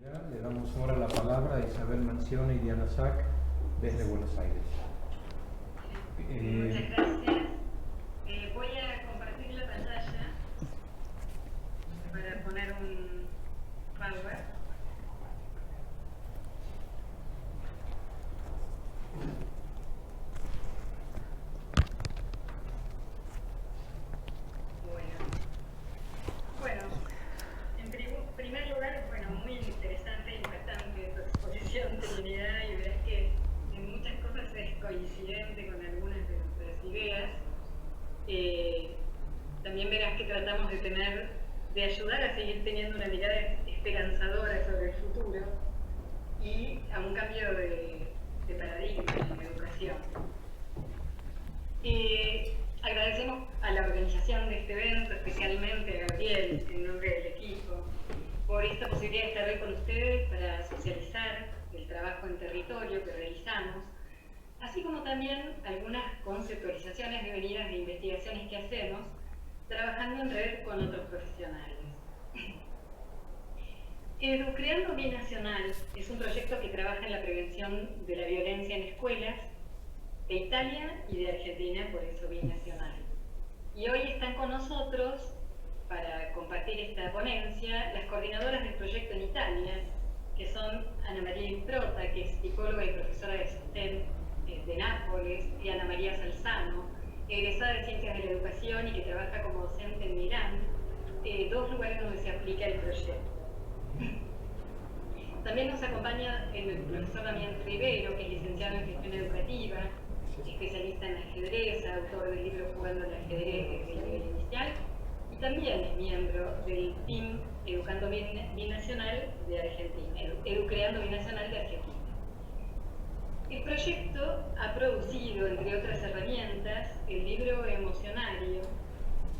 Le damos ahora la palabra a Isabel Manzione y Diana Sack desde Buenos Aires. Muchas gracias. Voy a compartir la pantalla para poner un power. Bueno, en primer lugar, muy interesante e impactante tu exposición, Trinidad, y verás que en muchas cosas es coincidente con algunas de nuestras ideas. También verás que tratamos de ayudar a seguir teniendo una mirada esperanzadora sobre el futuro y a un cambio de paradigma en la educación. Agradecemos a la organización de este evento, especialmente a Gabriel, en nombre del equipo, por esta posibilidad de estar hoy con ustedes para socializar el trabajo en territorio que realizamos, así como también algunas conceptualizaciones devenidas de investigaciones que hacemos, trabajando en red con otros profesionales. Educreando Binacional es un proyecto que trabaja en la prevención de la violencia en escuelas de Italia y de Argentina, por eso binacional. Y hoy están con nosotros, para compartir esta ponencia, las coordinadoras del proyecto en Italia, que son Ana María Improta, que es psicóloga y profesora de SOSTEM de Nápoles, y Ana María Salzano, egresada de Ciencias de la Educación y que trabaja como docente en Milán, dos lugares donde se aplica el proyecto. También nos acompaña el profesor Damián Rivero, que es licenciado en Gestión Educativa, especialista en ajedrez, autor del libro Jugando al ajedrez desde el nivel inicial, y también es miembro del Team Educando Binacional de Argentina, Educreando Binacional de Argentina. El proyecto ha producido, entre otras herramientas, el libro Emocionario,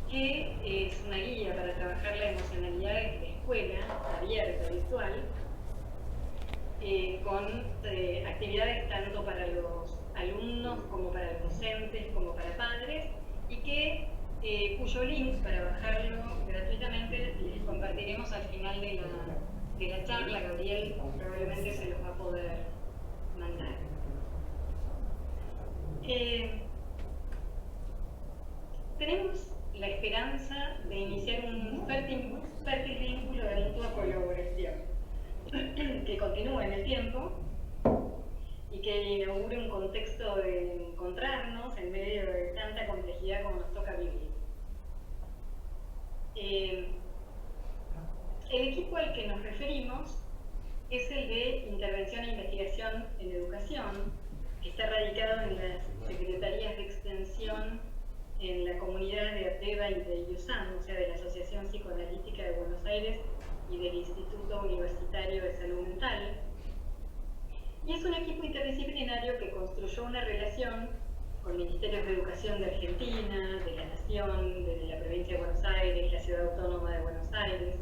que es una guía para trabajar la emocionalidad desde la escuela, abierta, virtual, con actividades tanto para los alumnos como para los docentes como para padres, y cuyo link para bajarlo gratuitamente les compartiremos al final de la charla. Gabriel probablemente se los va a poder mandar. Tenemos la esperanza de iniciar un fértil vínculo de mutua colaboración que continúe en el tiempo y que inaugure un contexto de encontrarnos en medio de tanta complejidad como nos toca vivir. El equipo al que nos referimos es el de Intervención e Investigación en Educación, que está radicado en las Secretarías de Extensión en la comunidad de Ateva y de IUSAM, o sea, de la Asociación Psicoanalítica de Buenos Aires y del Instituto Universitario de Salud Mental. Y es un equipo interdisciplinario que construyó una relación con ministerios de educación de Argentina, de la Nación, de la provincia de Buenos Aires, la Ciudad Autónoma de Buenos Aires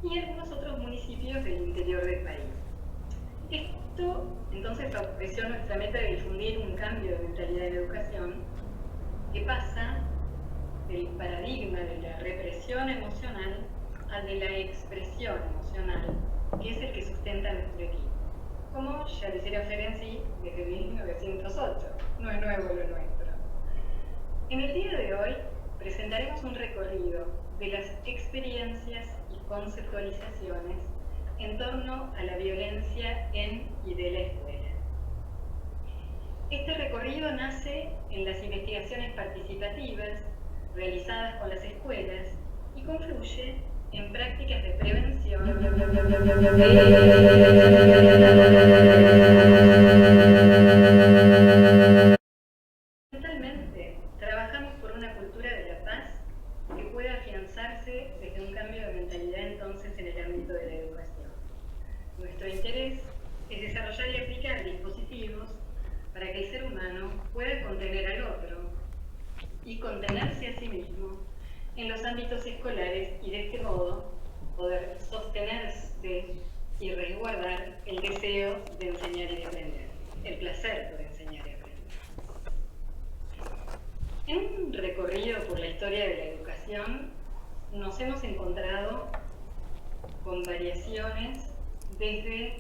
y algunos otros municipios del interior del país. Esto entonces favoreció nuestra meta de difundir un cambio de mentalidad en la educación que pasa del paradigma de la represión emocional al de la expresión emocional, que es el que sustenta nuestro equipo. Como ya decía Ferenczi desde 1908, no es nuevo lo nuestro. En el día de hoy presentaremos un recorrido de las experiencias y conceptualizaciones en torno a la violencia en y de la escuela. Este recorrido nace en las investigaciones participativas realizadas con las escuelas y confluye en prácticas de prevención. Fundamentalmente, trabajamos por una cultura de la paz que pueda afianzarse desde un cambio de mentalidad entonces en el ámbito de la educación. Nuestro interés es desarrollar y aplicar dispositivos para que el ser humano pueda contener al otro y contenerse a sí mismo en los ámbitos escolares y de este modo poder sostenerse y resguardar el deseo de enseñar y de aprender, el placer por enseñar y aprender. En un recorrido por la historia de la educación nos hemos encontrado con variaciones desde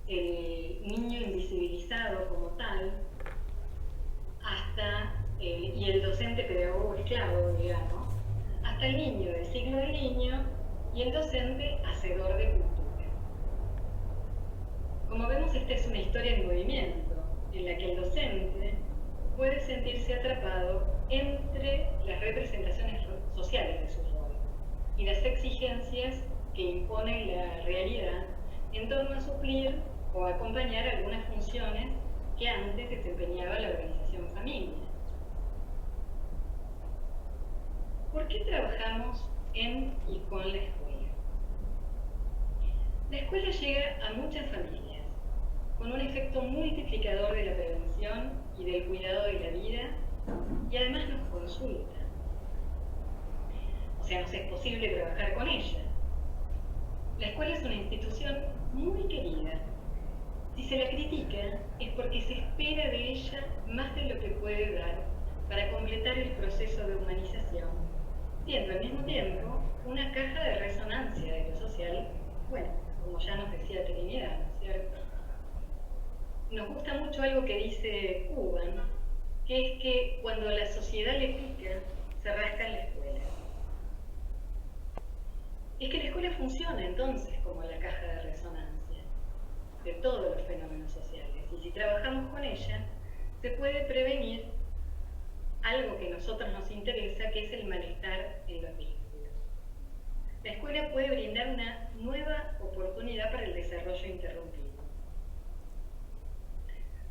el niño invisibilizado como tal, hasta y el docente pedagogo esclavo, digamos, hasta el niño del siglo del niño y el docente hacedor de cultura. Como vemos, esta es una historia en movimiento, en la que el docente puede sentirse atrapado entre las representaciones sociales de su rol y las exigencias que impone la realidad en torno a suplir o acompañar algunas funciones que antes desempeñaba la organización familia. ¿Por qué trabajamos en y con la escuela? La escuela llega a muchas familias con un efecto multiplicador de la prevención y del cuidado de la vida, y además nos consulta. O sea, nos es posible trabajar con ella. La escuela es una institución muy querida. Si se la critica es porque se espera de ella más de lo que puede dar para completar el proceso de humanización, siendo al mismo tiempo una caja de resonancia de lo social, bueno, como ya nos decía Trinidad, ¿no es cierto? Nos gusta mucho algo que dice Cuban, que es que cuando la sociedad le pica, se rasca en la escuela. Es que la escuela funciona entonces como la caja de resonancia de todos los fenómenos sociales, y si trabajamos con ella, se puede prevenir algo que a nosotros nos interesa, que es el malestar en los vínculos. La escuela puede brindar una nueva oportunidad para el desarrollo interrumpido.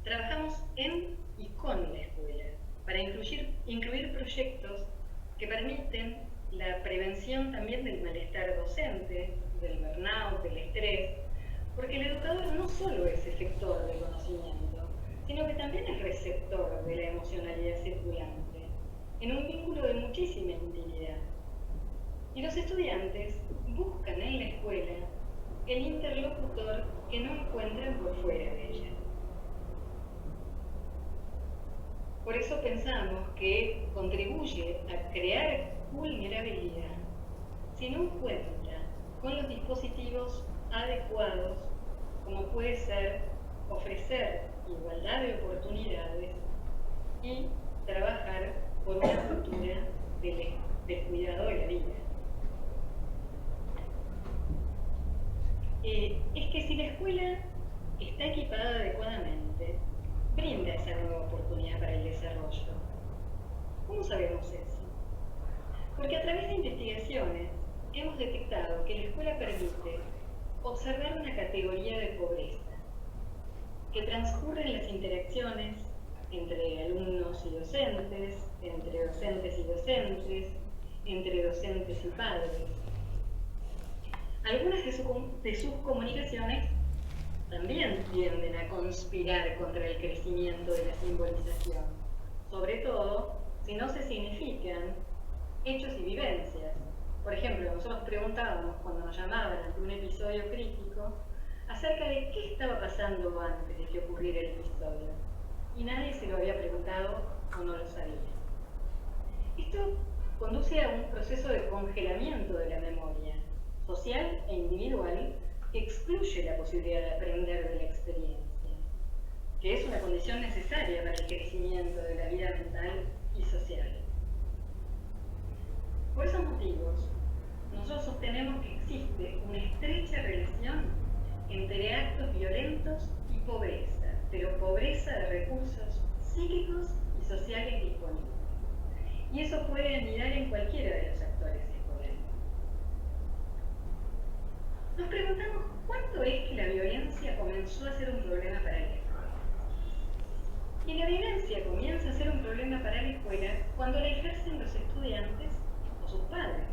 Trabajamos en y con la escuela para incluir proyectos que permiten la prevención también del malestar docente, del burnout, del estrés, porque el educador no solo es efector del conocimiento, sino que también es receptor de la emocionalidad circulante, en un vínculo de muchísima intimidad. Y los estudiantes buscan en la escuela el interlocutor que no encuentran por fuera de ella. Por eso pensamos que contribuye a crear vulnerabilidad si no cuenta con los dispositivos adecuados, como puede ser ofrecer igualdad de oportunidades y trabajar por una cultura del cuidado de la vida. Es que si la escuela está equipada adecuadamente, brinda esa nueva oportunidad para el desarrollo. ¿Cómo sabemos eso? Porque a través de investigaciones hemos detectado que la escuela permite observar una categoría de pobreza que transcurre en las interacciones entre alumnos y docentes, entre docentes y docentes, entre docentes y padres. Algunas de sus comunicaciones también tienden a conspirar contra el crecimiento de la simbolización, sobre todo si no se significan hechos y vivencias. Por ejemplo, nosotros preguntábamos cuando nos llamaban ante un episodio crítico acerca de qué estaba pasando antes de que ocurriera el episodio, y nadie se lo había preguntado o no lo sabía. Esto conduce a un proceso de congelamiento de la memoria social e individual que excluye la posibilidad de aprender de la experiencia, que es una condición necesaria para el crecimiento de la vida mental y social. Por esos motivos, nosotros sostenemos que existe una estrecha relación entre actos violentos y pobreza, pero pobreza de recursos psíquicos y sociales disponibles. Y eso puede anidar en cualquiera de los actores escolares. Nos preguntamos cuándo es que la violencia comenzó a ser un problema para la escuela. Y la violencia comienza a ser un problema para la escuela cuando la ejercen los estudiantes o sus padres.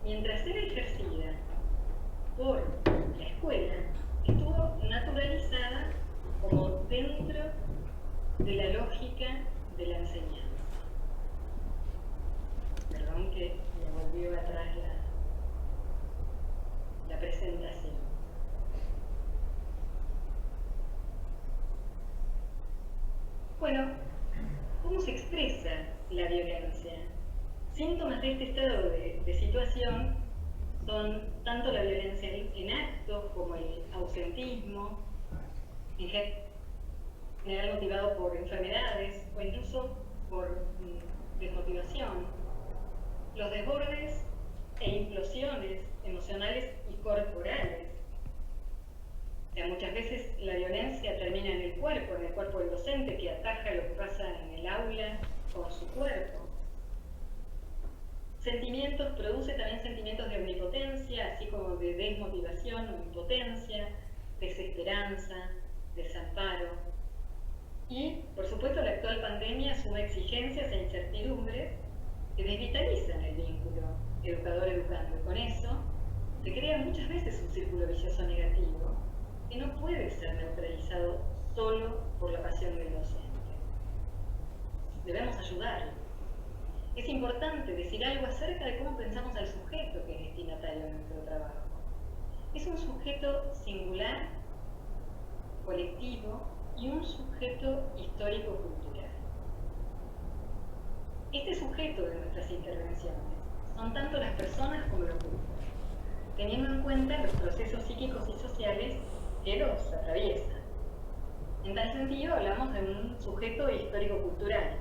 Mientras era ejercida por la escuela, estuvo naturalizada como dentro de la lógica de la enseñanza. Perdón que me volvió atrás la presentación. Bueno, ¿cómo se expresa la violencia? Síntomas de este estado de situación son tanto la violencia en acto como el ausentismo, en general motivado por enfermedades o incluso por desmotivación, los desbordes e implosiones emocionales y corporales. O sea, muchas veces la violencia termina en el cuerpo del docente que ataja lo que pasa en el aula con su cuerpo. Produce también sentimientos de omnipotencia, así como de desmotivación o impotencia, desesperanza, desamparo. Y, por supuesto, la actual pandemia suma exigencias e incertidumbres que desvitalizan el vínculo educador-educando. Y con eso se crea muchas veces un círculo vicioso negativo que no puede ser neutralizado solo por la pasión del docente. Debemos ayudarlo. Es importante decir algo acerca de cómo pensamos al sujeto que es destinatario de nuestro trabajo. Es un sujeto singular, colectivo y un sujeto histórico-cultural. Este sujeto de nuestras intervenciones son tanto las personas como los grupos, teniendo en cuenta los procesos psíquicos y sociales que los atraviesan. En tal sentido, hablamos de un sujeto histórico-cultural.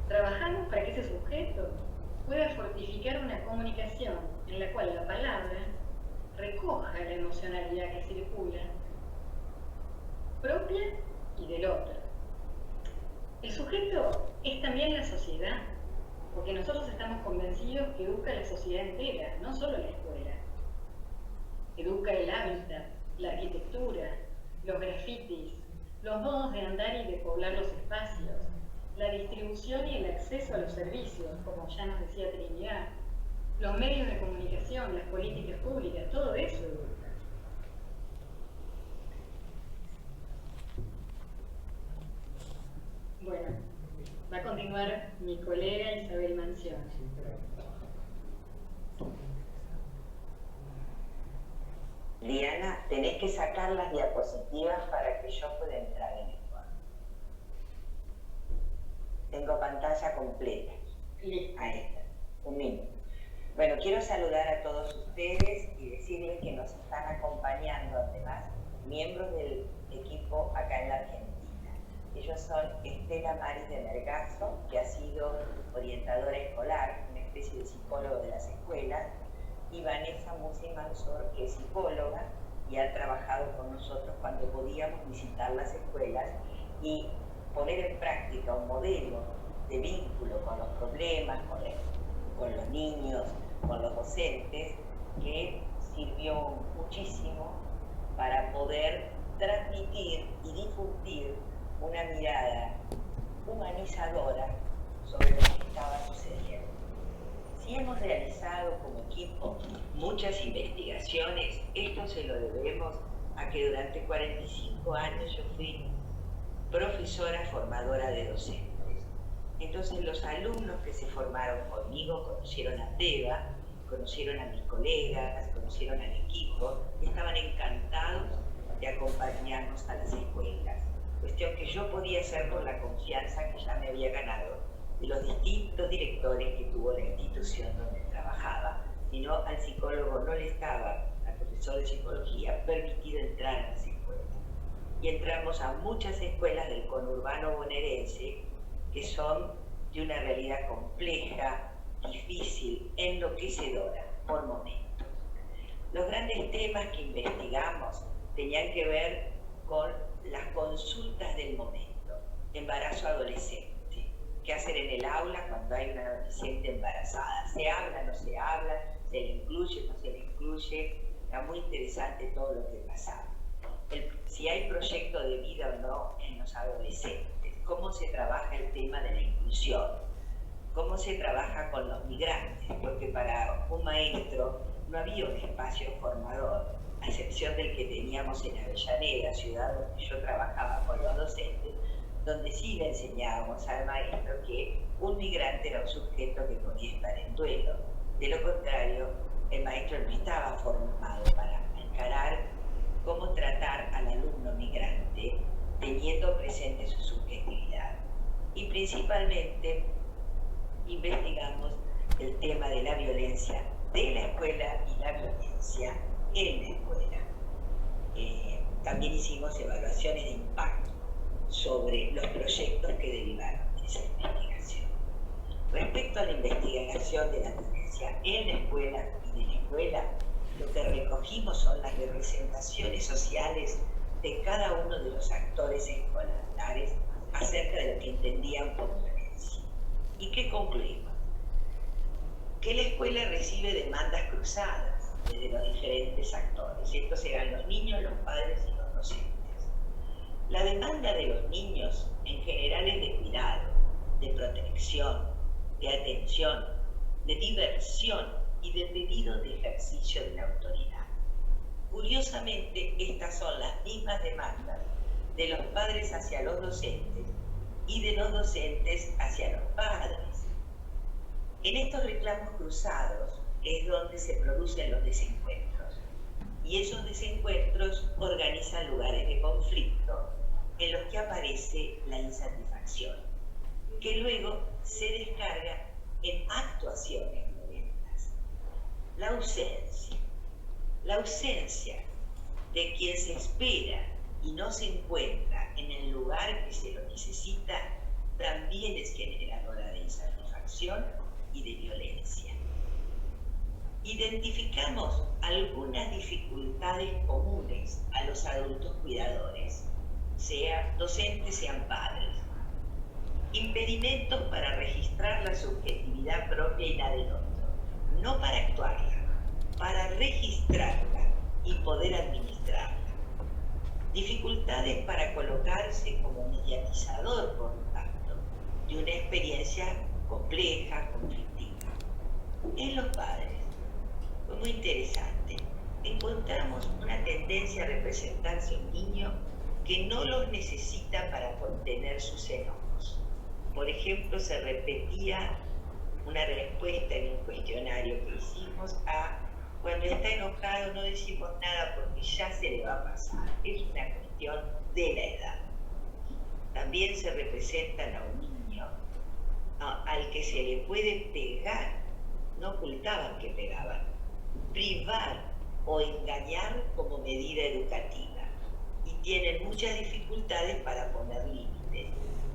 Trabajamos para que ese sujeto pueda fortificar una comunicación en la cual la palabra recoja la emocionalidad que circula, propia y del otro. El sujeto es también la sociedad, porque nosotros estamos convencidos que educa a la sociedad entera, no solo la escuela. Educa el hábitat, la arquitectura, los grafitis, los modos de andar y de poblar los espacios, la distribución y el acceso a los servicios, como ya nos decía Trinidad, los medios de comunicación, las políticas públicas, todo eso educa. Bueno, va a continuar mi colega Isabel Mansión. Diana, tenés que sacar las diapositivas para que yo pueda entrar en el cuadro. Tengo pantalla completa. Listo. Ahí está, un minuto. Bueno, quiero saludar a todos ustedes y decirles que nos están acompañando, además, miembros del equipo acá en la Argentina. Ellos son Estela Maris de Mergazo, que ha sido orientadora escolar, una especie de psicólogo de las escuelas, y Vanessa Musi Mansor, que es psicóloga y ha trabajado con nosotros cuando podíamos visitar las escuelas y poner en práctica un modelo de vínculo con los problemas, con los niños, con los docentes, que sirvió muchísimo para poder transmitir y difundir una mirada humanizadora sobre lo que estaba sucediendo. Si hemos realizado como equipo muchas investigaciones, esto se lo debemos a que durante 45 años yo fui profesora formadora de docentes. Entonces los alumnos que se formaron conmigo conocieron a Teba, conocieron a mis colegas, conocieron al equipo y estaban encantados de acompañarnos a las escuelas. Cuestión que yo podía hacer por la confianza que ya me había ganado de los distintos directores que tuvo la institución donde trabajaba, sino al psicólogo no le estaba, al profesor de psicología, permitido entrar a las escuelas. Y entramos a muchas escuelas del conurbano bonaerense que son de una realidad compleja, difícil, enloquecedora por momentos. Los grandes temas que investigamos tenían que ver con las consultas del momento, embarazo adolescente, qué hacer en el aula cuando hay una adolescente embarazada, se habla, no se habla, se le incluye, no se le incluye, era muy interesante todo lo que pasaba. Si hay proyecto de vida o no en los adolescentes, cómo se trabaja el tema de la inclusión, cómo se trabaja con los migrantes, porque para un maestro no había un espacio formador, a excepción del que teníamos en Avellaneda, ciudad donde yo trabajaba con los docentes, donde sí le enseñábamos al maestro que un migrante era un sujeto que podía estar en duelo. De lo contrario, el maestro no estaba formado para encarar cómo tratar al alumno migrante, teniendo presente su subjetividad. Y principalmente investigamos el tema de la violencia de la escuela y la violencia en la escuela. También hicimos evaluaciones de impacto sobre los proyectos que derivaron de esa investigación. Respecto a la investigación de la violencia en la escuela y de la escuela, lo que recogimos son las representaciones sociales de cada uno de los actores escolares acerca de lo que entendían por violencia. ¿Y qué concluimos? Que la escuela recibe demandas cruzadas desde los diferentes actores. Estos eran los niños, los padres y los docentes. La demanda de los niños en general es de cuidado, de protección, de atención, de diversión y de debido de ejercicio de la autoridad. Curiosamente, estas son las mismas demandas de los padres hacia los docentes y de los docentes hacia los padres. En estos reclamos cruzados es donde se producen los desencuentros, y esos desencuentros organizan lugares de conflicto en los que aparece la insatisfacción, que luego se descarga en actuaciones violentas. La ausencia de quien se espera y no se encuentra en el lugar que se lo necesita también es generadora de insatisfacción y de violencia. Identificamos algunas dificultades comunes a los adultos cuidadores, sean docentes, sean padres. Impedimentos para registrar la subjetividad propia y la del otro, no para actuarla, para registrarla y poder administrarla. Dificultades para colocarse como mediatizador, por lo tanto, de una experiencia compleja, conflictiva. En los padres fue muy interesante. Encontramos una tendencia a representarse un niño que no los necesita para contener sus enojos. Por ejemplo, se repetía una respuesta en un cuestionario que hicimos a: cuando está enojado no decimos nada porque ya se le va a pasar. Es una cuestión de la edad. También se representan a un niño al que se le puede pegar, no ocultaban que pegaban, privar o engañar como medida educativa. Y tienen muchas dificultades para poner límites,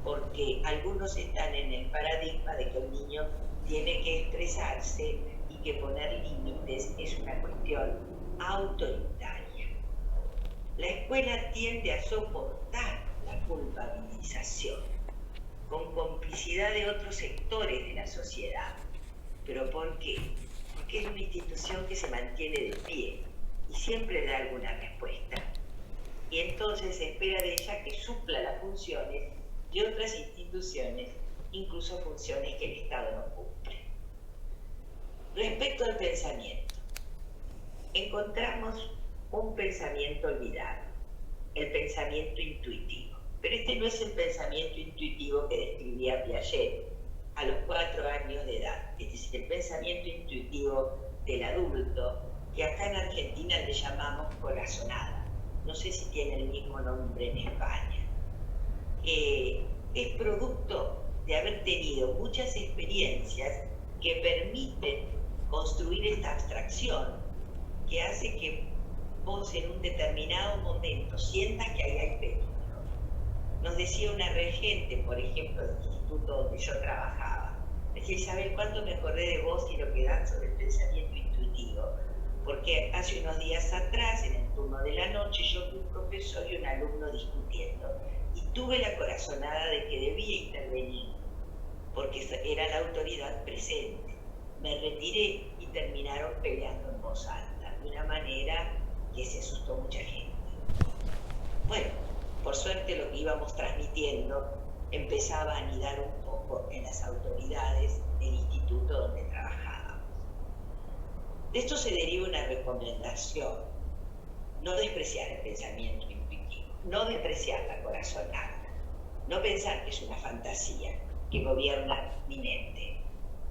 porque algunos están en el paradigma de que el niño tiene que expresarse y que poner límites es una cuestión autoritaria. La escuela tiende a soportar la culpabilización con complicidad de otros sectores de la sociedad. ¿Pero por qué? Porque es una institución que se mantiene de pie y siempre da alguna respuesta. Y entonces se espera de ella que supla las funciones de otras instituciones, incluso funciones que el Estado no cumple. Respecto al pensamiento, encontramos un pensamiento olvidado, el pensamiento intuitivo. Pero este no es el pensamiento intuitivo que describía Piaget a los 4 años de edad. Este es el pensamiento intuitivo del adulto, que acá en Argentina le llamamos corazonada. No sé si tiene el mismo nombre en España. Es producto de haber tenido muchas experiencias que permiten construir esta abstracción que hace que vos en un determinado momento sientas que ahí hay peligro. Nos decía una regente, por ejemplo, del instituto donde yo trabajaba, me decía: Isabel, ¿cuánto me acordé de vos y lo que das sobre el pensamiento intuitivo? Porque hace unos días atrás, en el turno de la noche, yo vi un profesor y un alumno discutiendo y tuve la corazonada de que debía intervenir, porque era la autoridad presente. Me retiré y terminaron peleando en voz alta, de una manera que se asustó mucha gente. Bueno, por suerte lo que íbamos transmitiendo empezaba a anidar un poco en las autoridades del instituto donde trabajábamos. De esto se deriva una recomendación: no despreciar el pensamiento intuitivo, no despreciar la corazonada, no pensar que es una fantasía que gobierna mi mente,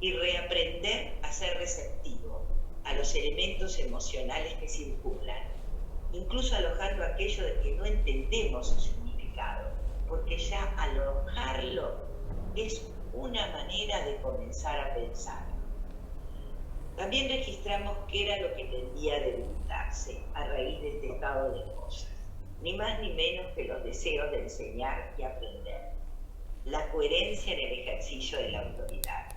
y reaprender a ser receptivo a los elementos emocionales que circulan, incluso alojando aquello de que no entendemos su significado, porque ya alojarlo es una manera de comenzar a pensar. También registramos qué era lo que tendía a debilitarse a raíz de este estado de cosas, ni más ni menos que los deseos de enseñar y aprender, la coherencia en el ejercicio de la autoridad.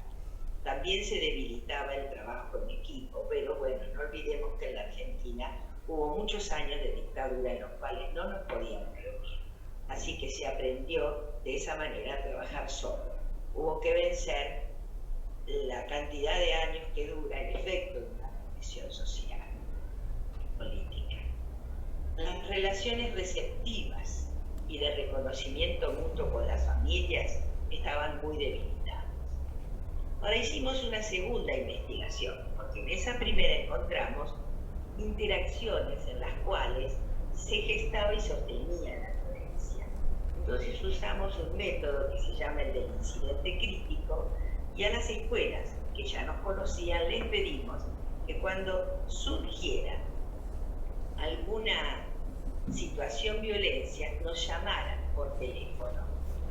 También se debilitaba el trabajo en equipo, pero bueno, no olvidemos que en la Argentina hubo muchos años de dictadura en los cuales no nos podíamos reunir. Así que se aprendió de esa manera a trabajar solo. Hubo que vencer la cantidad de años que dura el efecto de una condición social y política. Las relaciones receptivas y de reconocimiento mutuo con las familias estaban muy debilitadas. Ahora hicimos una segunda investigación, porque en esa primera encontramos interacciones en las cuales se gestaba y sostenía la violencia. Entonces usamos un método que se llama el del incidente crítico, y a las escuelas que ya nos conocían les pedimos que cuando surgiera alguna situación violencia nos llamaran por teléfono,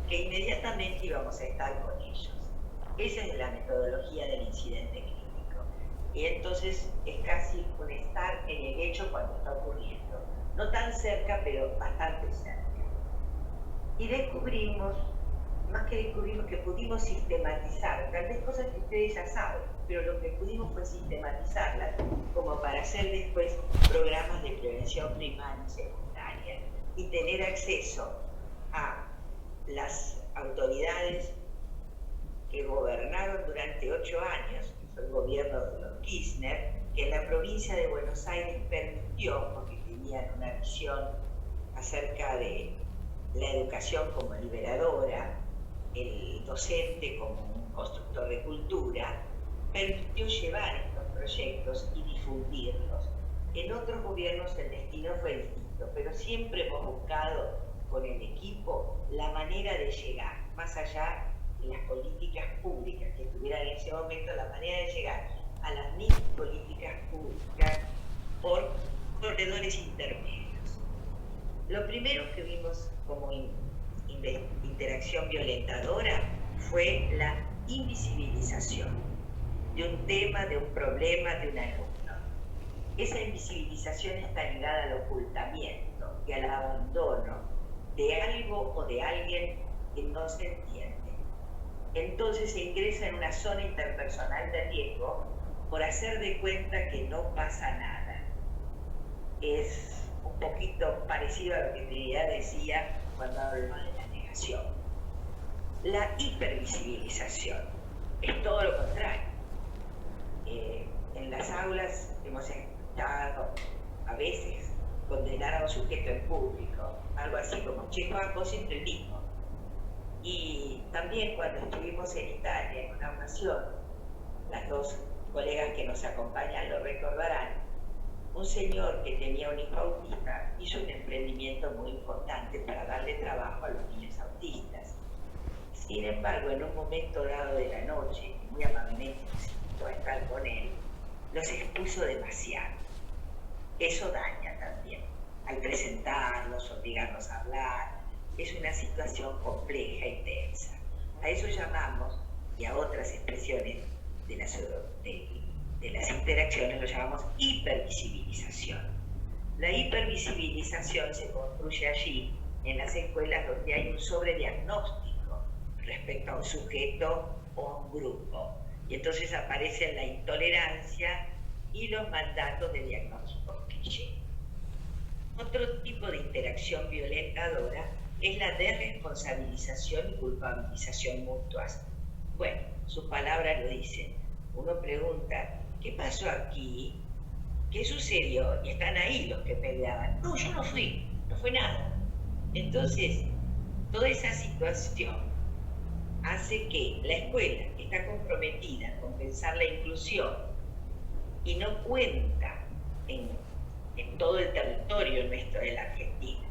que inmediatamente íbamos a estar con ellos. Esa es la metodología del incidente crítico. Y entonces es casi un estar en el hecho cuando está ocurriendo. No tan cerca, pero bastante cerca. Y descubrimos, más que descubrimos, que pudimos sistematizar, tal vez cosas que ustedes ya saben, pero lo que pudimos fue sistematizarlas como para hacer después programas de prevención primaria y secundaria y tener acceso a las autoridades que gobernaron durante 8 años, que fue el gobierno de los Kirchner, que en la provincia de Buenos Aires permitió, porque tenían una visión acerca de la educación como liberadora, el docente como un constructor de cultura, permitió llevar estos proyectos y difundirlos. En otros gobiernos el destino fue distinto, pero siempre hemos buscado con el equipo la manera de llegar, más allá de las políticas públicas que tuvieran en ese momento, la manera de llegar a las mismas políticas públicas por corredores intermedios. Lo primero que vimos como interacción violentadora fue la invisibilización de un tema, de un problema, de un alumno. Esa invisibilización está ligada al ocultamiento y al abandono de algo o de alguien que no se entiende. Entonces se ingresa en una zona interpersonal de riesgo por hacer de cuenta que no pasa nada. Es un poquito parecido a lo que Trinidad decía cuando hablaba de la negación. La hipervisibilización es todo lo contrario. En las aulas hemos escuchado a veces condenar a un sujeto en público, algo así como, che, Juan, vos siempre el mismo. Y también cuando estuvimos en Italia en una ocasión, las dos colegas que nos acompañan lo recordarán, un señor que tenía un hijo autista hizo un emprendimiento muy importante para darle trabajo a los niños autistas. Sin embargo, en un momento dado de la noche, muy amablemente nos invitó a estar con él, los expuso demasiado. Eso daña también. Al presentarlos, obligarlos a hablar, es una situación compleja y tensa. A eso llamamos, y a otras expresiones de las interacciones, lo llamamos hipervisibilización. La hipervisibilización se construye allí, en las escuelas donde hay un sobrediagnóstico respecto a un sujeto o a un grupo. Y entonces aparecen la intolerancia y los mandatos de diagnóstico cliché. Otro tipo de interacción violentadora es la desresponsabilización y culpabilización mutuas. Bueno, sus palabras lo dicen. Uno pregunta, ¿qué pasó aquí? ¿Qué sucedió? Y están ahí los que peleaban. No, yo no fui, no fue nada. Entonces, toda esa situación hace que la escuela, que está comprometida con pensar la inclusión y no cuenta en todo el territorio nuestro de la Argentina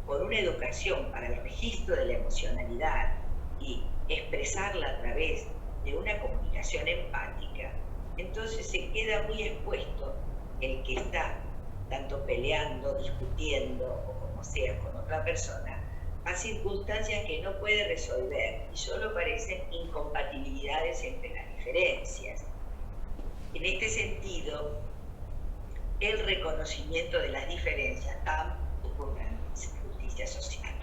con una educación para el registro de la emocionalidad y expresarla a través de una comunicación empática, entonces se queda muy expuesto el que está tanto peleando, discutiendo o como sea con otra persona a circunstancias que no puede resolver y solo parecen incompatibilidades entre las diferencias. En este sentido, el reconocimiento de las diferencias tampoco garantiza justicia social,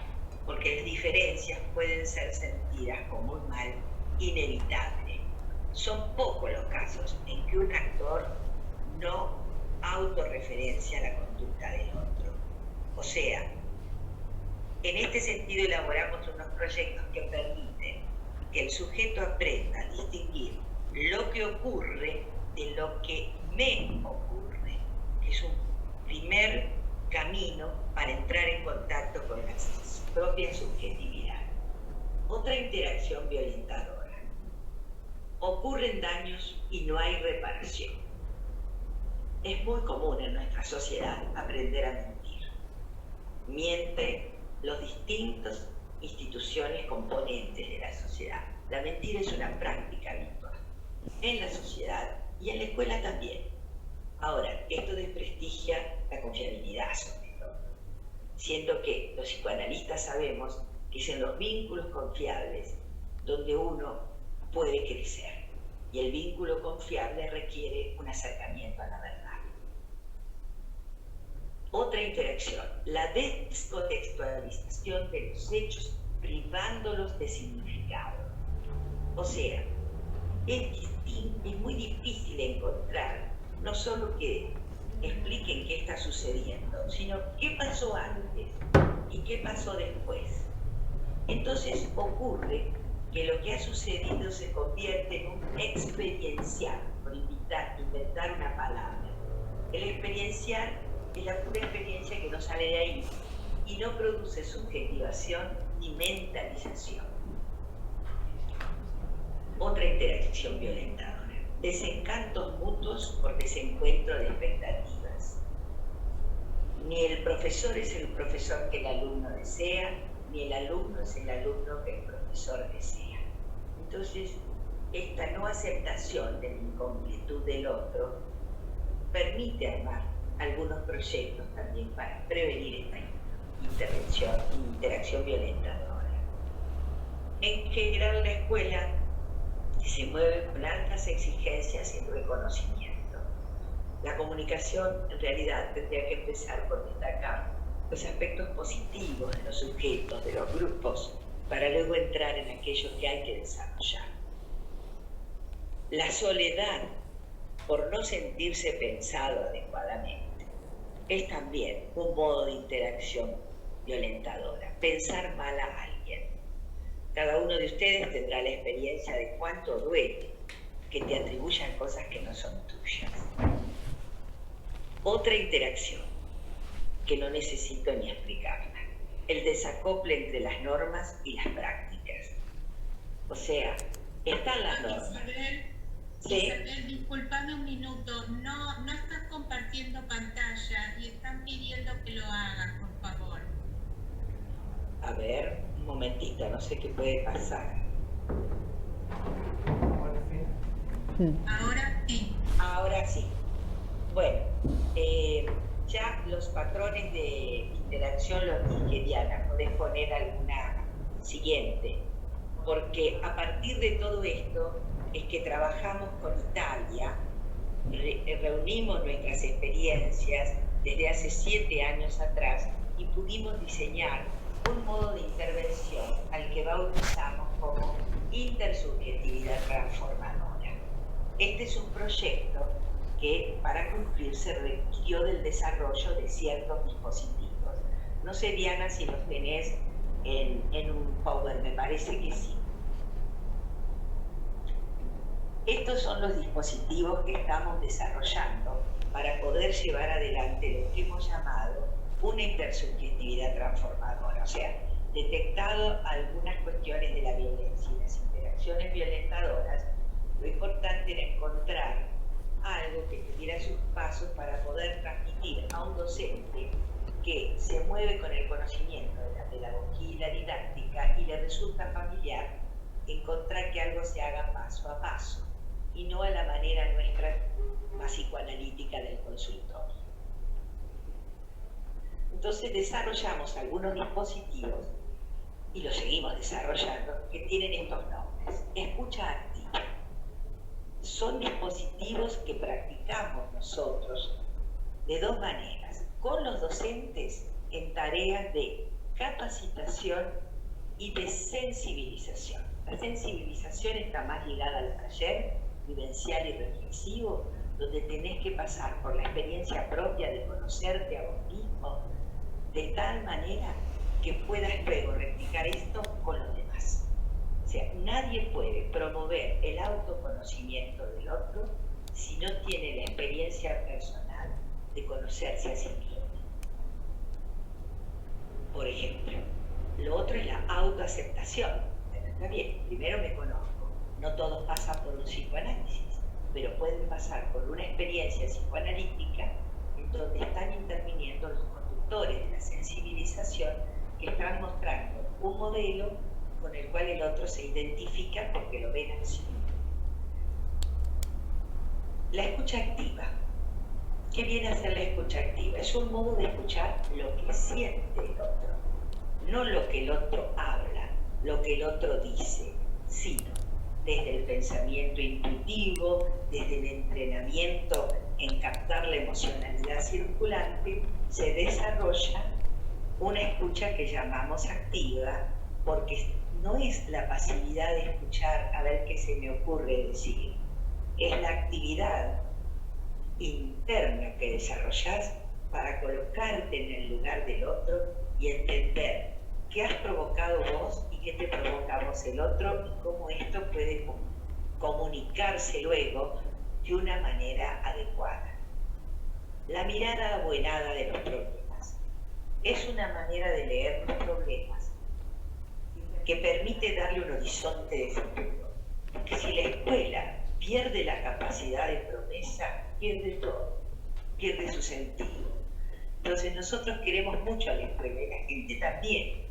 porque las diferencias pueden ser sentidas como un mal inevitable. Son pocos los casos en que un actor no autorreferencia la conducta del otro. O sea, en este sentido elaboramos unos proyectos que permiten que el sujeto aprenda a distinguir lo que ocurre de lo que me ocurre, que es un primer camino para entrar en contacto con la propia subjetividad. Otra interacción violentadora. Ocurren daños y no hay reparación. Es muy común en nuestra sociedad aprender a mentir. Mienten los distintos instituciones componentes de la sociedad. La mentira es una práctica habitual en la sociedad y en la escuela también. Ahora, esto desprestigia la confiabilidad sobre todo. Siento que los psicoanalistas sabemos que es en los vínculos confiables donde uno puede crecer. Y el vínculo confiable requiere un acercamiento a la verdad. Otra interacción, la descontextualización de los hechos privándolos de significado. O sea, es muy difícil encontrar no solo que expliquen qué está sucediendo, sino qué pasó antes y qué pasó después. Entonces ocurre que lo que ha sucedido se convierte en un experiencial, por inventar una palabra. El experiencial es la pura experiencia que no sale de ahí y no produce subjetivación ni mentalización. Otra interacción violentadora. Desencantos mutuos por desencuentro de expectativas. Ni el profesor es el profesor que el alumno desea, ni el alumno es el alumno que el profesor desea. Entonces, esta no aceptación de la incompletud del otro permite armar algunos proyectos también para prevenir esta interacción violentadora. En general, la escuela se mueve con altas exigencias y reconocimiento. La comunicación, en realidad, tendría que empezar por destacar los aspectos positivos de los sujetos, de los grupos, para luego entrar en aquello que hay que desarrollar. La soledad, por no sentirse pensado adecuadamente, es también un modo de interacción violentadora, pensar mal a alguien. Cada uno de ustedes tendrá la experiencia de cuánto duele que te atribuyan cosas que no son tuyas. Otra interacción que no necesito ni explicarla, el desacople entre las normas y las prácticas. O sea, están las normas. Isabel, disculpame un minuto, no estás compartiendo pantalla y están pidiendo que lo hagas, por favor. A ver, un momentito, no sé qué puede pasar. Ahora sí. Ahora sí. Bueno, ya los patrones de interacción los dije, Diana, podés poner alguna siguiente, porque a partir de todo esto es que trabajamos con Italia, reunimos nuestras experiencias desde hace 7 años atrás y pudimos diseñar un modo de intervención al que bautizamos como intersubjetividad transformadora. Este es un proyecto que para cumplirse requirió del desarrollo de ciertos dispositivos. No sé, Diana, si los tenés en un Power, me parece que sí. Estos son los dispositivos que estamos desarrollando para poder llevar adelante lo que hemos llamado una intersubjetividad transformadora. O sea, detectado algunas cuestiones de la violencia y las interacciones violentadoras, lo importante era encontrar algo que tuviera sus pasos para poder transmitir a un docente que se mueve con el conocimiento de la pedagogía y la didáctica y le resulta familiar encontrar que algo se haga paso a paso y no a la manera nuestra más psicoanalítica del consultorio. Entonces desarrollamos algunos dispositivos y los seguimos desarrollando que tienen estos nombres. Escucha activa. son dispositivos que practicamos nosotros de dos maneras, con los docentes en tareas de capacitación y de sensibilización. La sensibilización está más ligada al taller vivencial y reflexivo, donde tenés que pasar por la experiencia propia de conocerte a vos mismo, de tal manera que puedas luego replicar esto con los demás. O sea, nadie puede promover el autoconocimiento del otro si no tiene la experiencia personal de conocerse a sí mismo. Por ejemplo, lo otro es la autoaceptación. Está bien, primero me conozco. No todos pasan por un psicoanálisis, pero pueden pasar por una experiencia psicoanalítica en donde están interviniendo los conductores de la sensibilización que están mostrando un modelo con el cual el otro se identifica porque lo ven así. La escucha activa. ¿Qué viene a ser la escucha activa? Es un modo de escuchar lo que siente el otro, no lo que el otro habla, lo que el otro dice, sino desde el pensamiento intuitivo, desde el entrenamiento en captar la emocionalidad circulante, se desarrolla una escucha que llamamos activa, porque no es la pasividad de escuchar a ver qué se me ocurre decir, es la actividad interna que desarrollas para colocarte en el lugar del otro y entender qué has provocado vos y qué te provoca a vos el otro y cómo esto puede comunicarse luego de una manera adecuada. La mirada abuelada de los problemas es una manera de leer los problemas que permite darle un horizonte de futuro. Porque si la escuela pierde la capacidad de promesa, pierde todo, pierde su sentido. Entonces nosotros queremos mucho a la escuela y la gente también.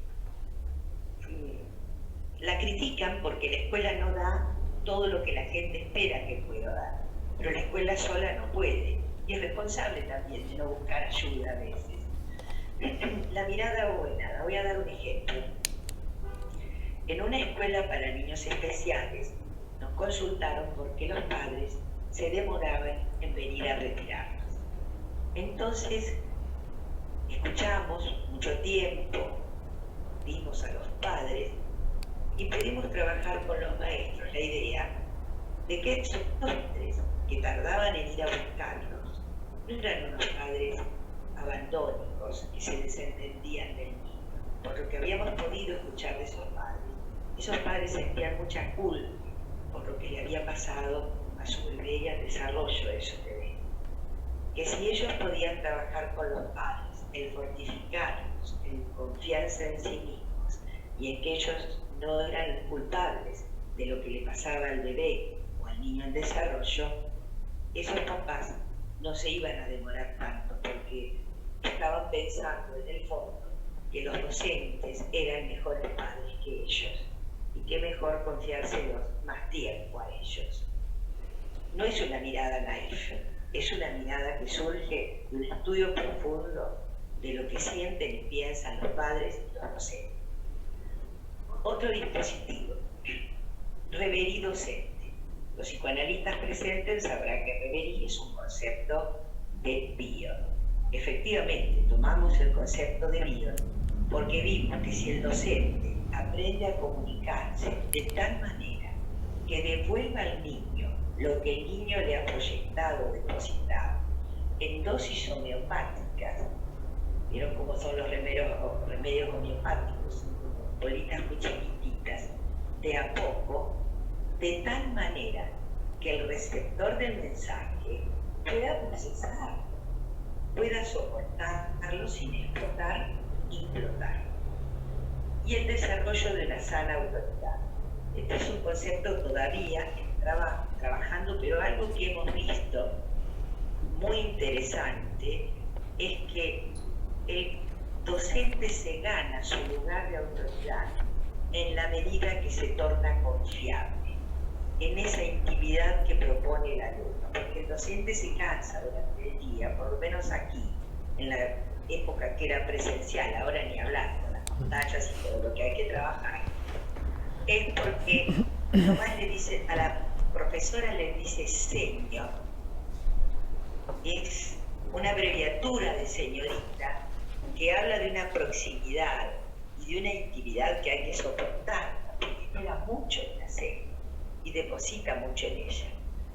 La critican porque la escuela no da todo lo que la gente espera que pueda dar, pero la escuela sola no puede y es responsable también de no buscar ayuda a veces. La mirada buena, voy a dar un ejemplo. En una escuela para niños especiales nos consultaron porque los padres se demoraban en venir a retirarlos. Entonces escuchamos mucho tiempo, vimos a los padres y pudimos trabajar con los maestros la idea de que esos padres que tardaban en ir a buscarlos no eran unos padres abandónicos que se desentendían del niño, por lo que habíamos podido escuchar de esos padres. Esos padres sentían mucha culpa por lo que le había pasado a su bebé y al desarrollo de su bebé. Que si ellos podían trabajar con los padres, el fortificarlos, en confianza en sí mismos y en que ellos no eran culpables de lo que le pasaba al bebé o al niño en desarrollo, esos papás no se iban a demorar tanto porque estaban pensando en el fondo que los docentes eran mejores padres que ellos y que mejor confiárselos más tiempo a ellos. No es una mirada naif, es una mirada que surge de un estudio profundo de lo que sienten y piensan los padres y los docentes. Otro dispositivo, reverí docente. Los psicoanalistas presentes sabrán que reverí es un concepto de Bion. Efectivamente, tomamos el concepto de Bion porque vimos que si el docente aprende a comunicarse de tal manera que devuelva al niño lo que el niño le ha proyectado o depositado en dosis homeopáticas, ¿vieron cómo son los remedios homeopáticos? Bolitas muy chiquititas, de a poco, de tal manera que el receptor del mensaje pueda procesar, pueda soportarlo sin explotar, implotar. Y el desarrollo de la sana autoridad. Este es un concepto todavía que trabajando, pero algo que hemos visto muy interesante es que el docente se gana su lugar de autoridad en la medida que se torna confiable en esa intimidad que propone el alumno, porque el docente se cansa durante el día, por lo menos aquí, en la época que era presencial, ahora ni hablar con las pantallas y todo lo que hay que trabajar, es porque nomás le dicen a la profesora profesora les dice señor. Es una abreviatura de señorita que habla de una proximidad y de una intimidad que hay que soportar, porque espera mucho en la señora y deposita mucho en ella.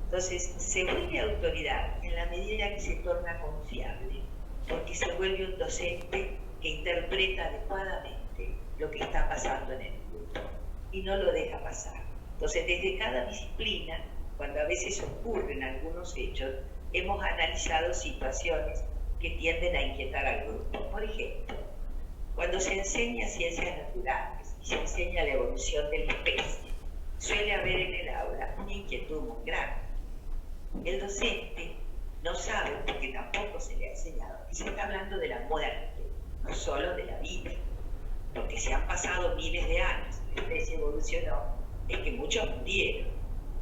Entonces, se vuelve autoridad en la medida que se torna confiable, porque se vuelve un docente que interpreta adecuadamente lo que está pasando en el grupo y no lo deja pasar. Entonces, desde cada disciplina, cuando a veces ocurren algunos hechos, hemos analizado situaciones que tienden a inquietar al grupo. Por ejemplo, cuando se enseña ciencias naturales y se enseña la evolución de la especie, suele haber en el aula una inquietud muy grande. El docente no sabe, porque tampoco se le ha enseñado, que se está hablando de la muerte, no solo de la vida, porque se han pasado miles de años, la especie evolucionó, es que muchos murieron,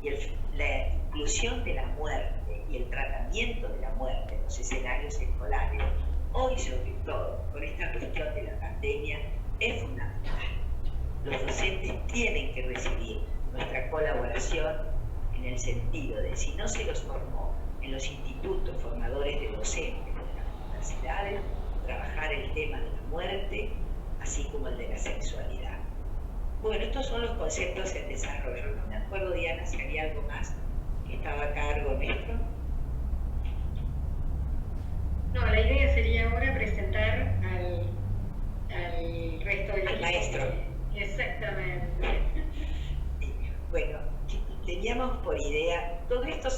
y la inclusión de la muerte y el tratamiento de la muerte en los escenarios escolares, hoy sobre todo, con esta cuestión de la pandemia, es fundamental. Los docentes tienen que recibir nuestra colaboración en el sentido de, si no se los formó en los institutos formadores de docentes de las universidades, trabajar el tema de la muerte, así como el de la sexualidad. Bueno, estos son los conceptos en desarrollo. No me acuerdo, Diana, si había algo más que estaba a cargo nuestro. No, la idea sería ahora presentar al resto del equipo. Maestro. Exactamente. Bueno, teníamos por idea, todo esto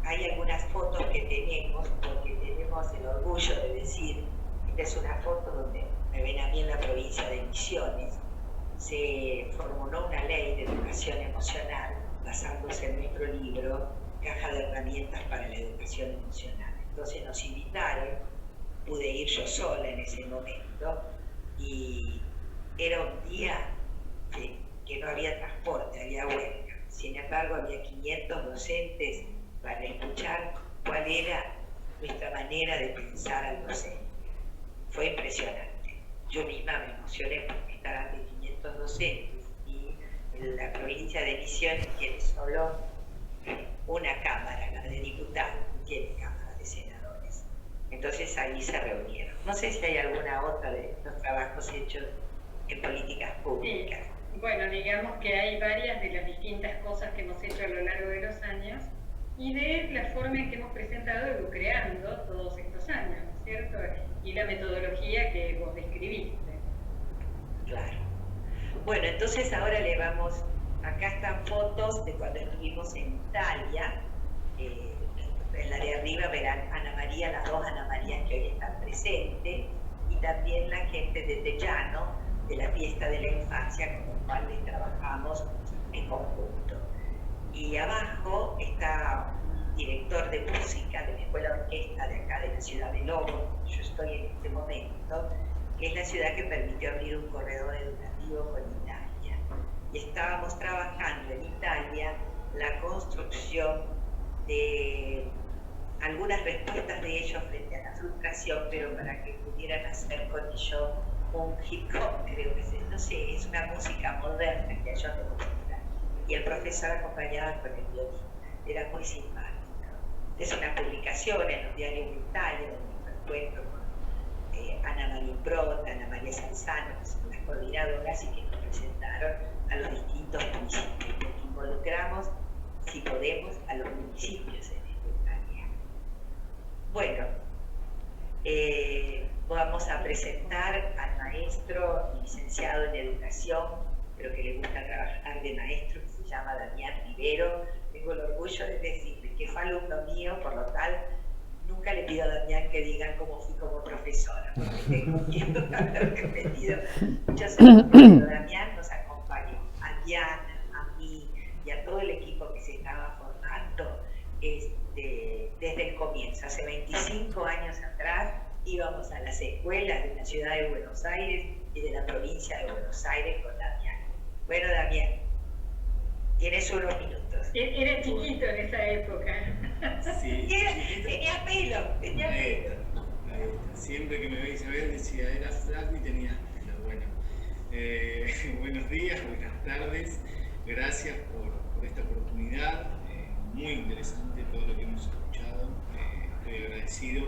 hay algunas fotos que tenemos, porque tenemos el orgullo de decir, esta es una foto donde me ven a mí en la provincia de Misiones, se formuló una ley de educación emocional basándose en nuestro libro Caja de Herramientas para la Educación Emocional. Entonces nos invitaron, pude ir yo sola en ese momento, y era un día que no había transporte, había huelga. Sin embargo, había 500 docentes para escuchar cuál era nuestra manera de pensar al docente. Fue impresionante. Yo misma me emocioné porque estaban de 500 docentes, y en la provincia de Misiones tiene solo una cámara, la de diputados, no tiene cámara de senadores. Entonces ahí se reunieron. No sé si hay alguna otra de los trabajos hechos en políticas públicas. Sí. Bueno, digamos que hay varias de las distintas cosas que hemos hecho a lo largo de los años y de la forma en que hemos presentado EduCreando todos estos años, ¿no es cierto? Y la metodología que vos describiste. Claro. Bueno, entonces ahora le vamos, acá están fotos de cuando estuvimos en Italia, en la de arriba verán Ana María, las dos Ana Marías que hoy están presentes, y también la gente de Tellano, de la fiesta de la infancia, con los cuales trabajamos en conjunto. Y abajo está un director de música de la escuela orquesta de acá de la ciudad de Lobo, yo estoy en este momento, que es la ciudad que permitió abrir un corredor educativo con Italia. Y estábamos trabajando en Italia la construcción de algunas respuestas de ellos frente a la frustración, pero para que pudieran hacer con ello un hip hop, creo que es, no sé, es una música moderna que a ellos les gusta. Y el profesor acompañaba con el violín, era muy simpático. Es una publicación en los diarios de Italia, donde me encuentro con Ana María Prota, Ana María Sanzano, que son las coordinadoras y que nos presentaron a los distintos municipios, porque involucramos, si podemos, a los municipios en esta Italia. Bueno, vamos a presentar al maestro licenciado en educación, pero que le gusta trabajar de maestro, que se llama Damián Rivero. Tengo el orgullo de decirle que fue alumno mío, por lo tal, nunca le pido a Damián que digan cómo fui como profesora, porque tengo miedo de haber repetido muchos años, pero Damián nos acompañó, a Diana, a mí y a todo el equipo que se estaba formando desde el comienzo. Hace 25 años atrás íbamos a las escuelas de la ciudad de Buenos Aires y de la provincia de Buenos Aires con Damián. Bueno, Damián, tienes unos minutos. Era chiquito en esa época. Sí, tenía pelo. Siempre que me veía Isabel decía, era flaco y tenía pelo. Bueno, buenos días, buenas tardes. Gracias por esta oportunidad. Muy interesante todo lo que hemos escuchado. Estoy agradecido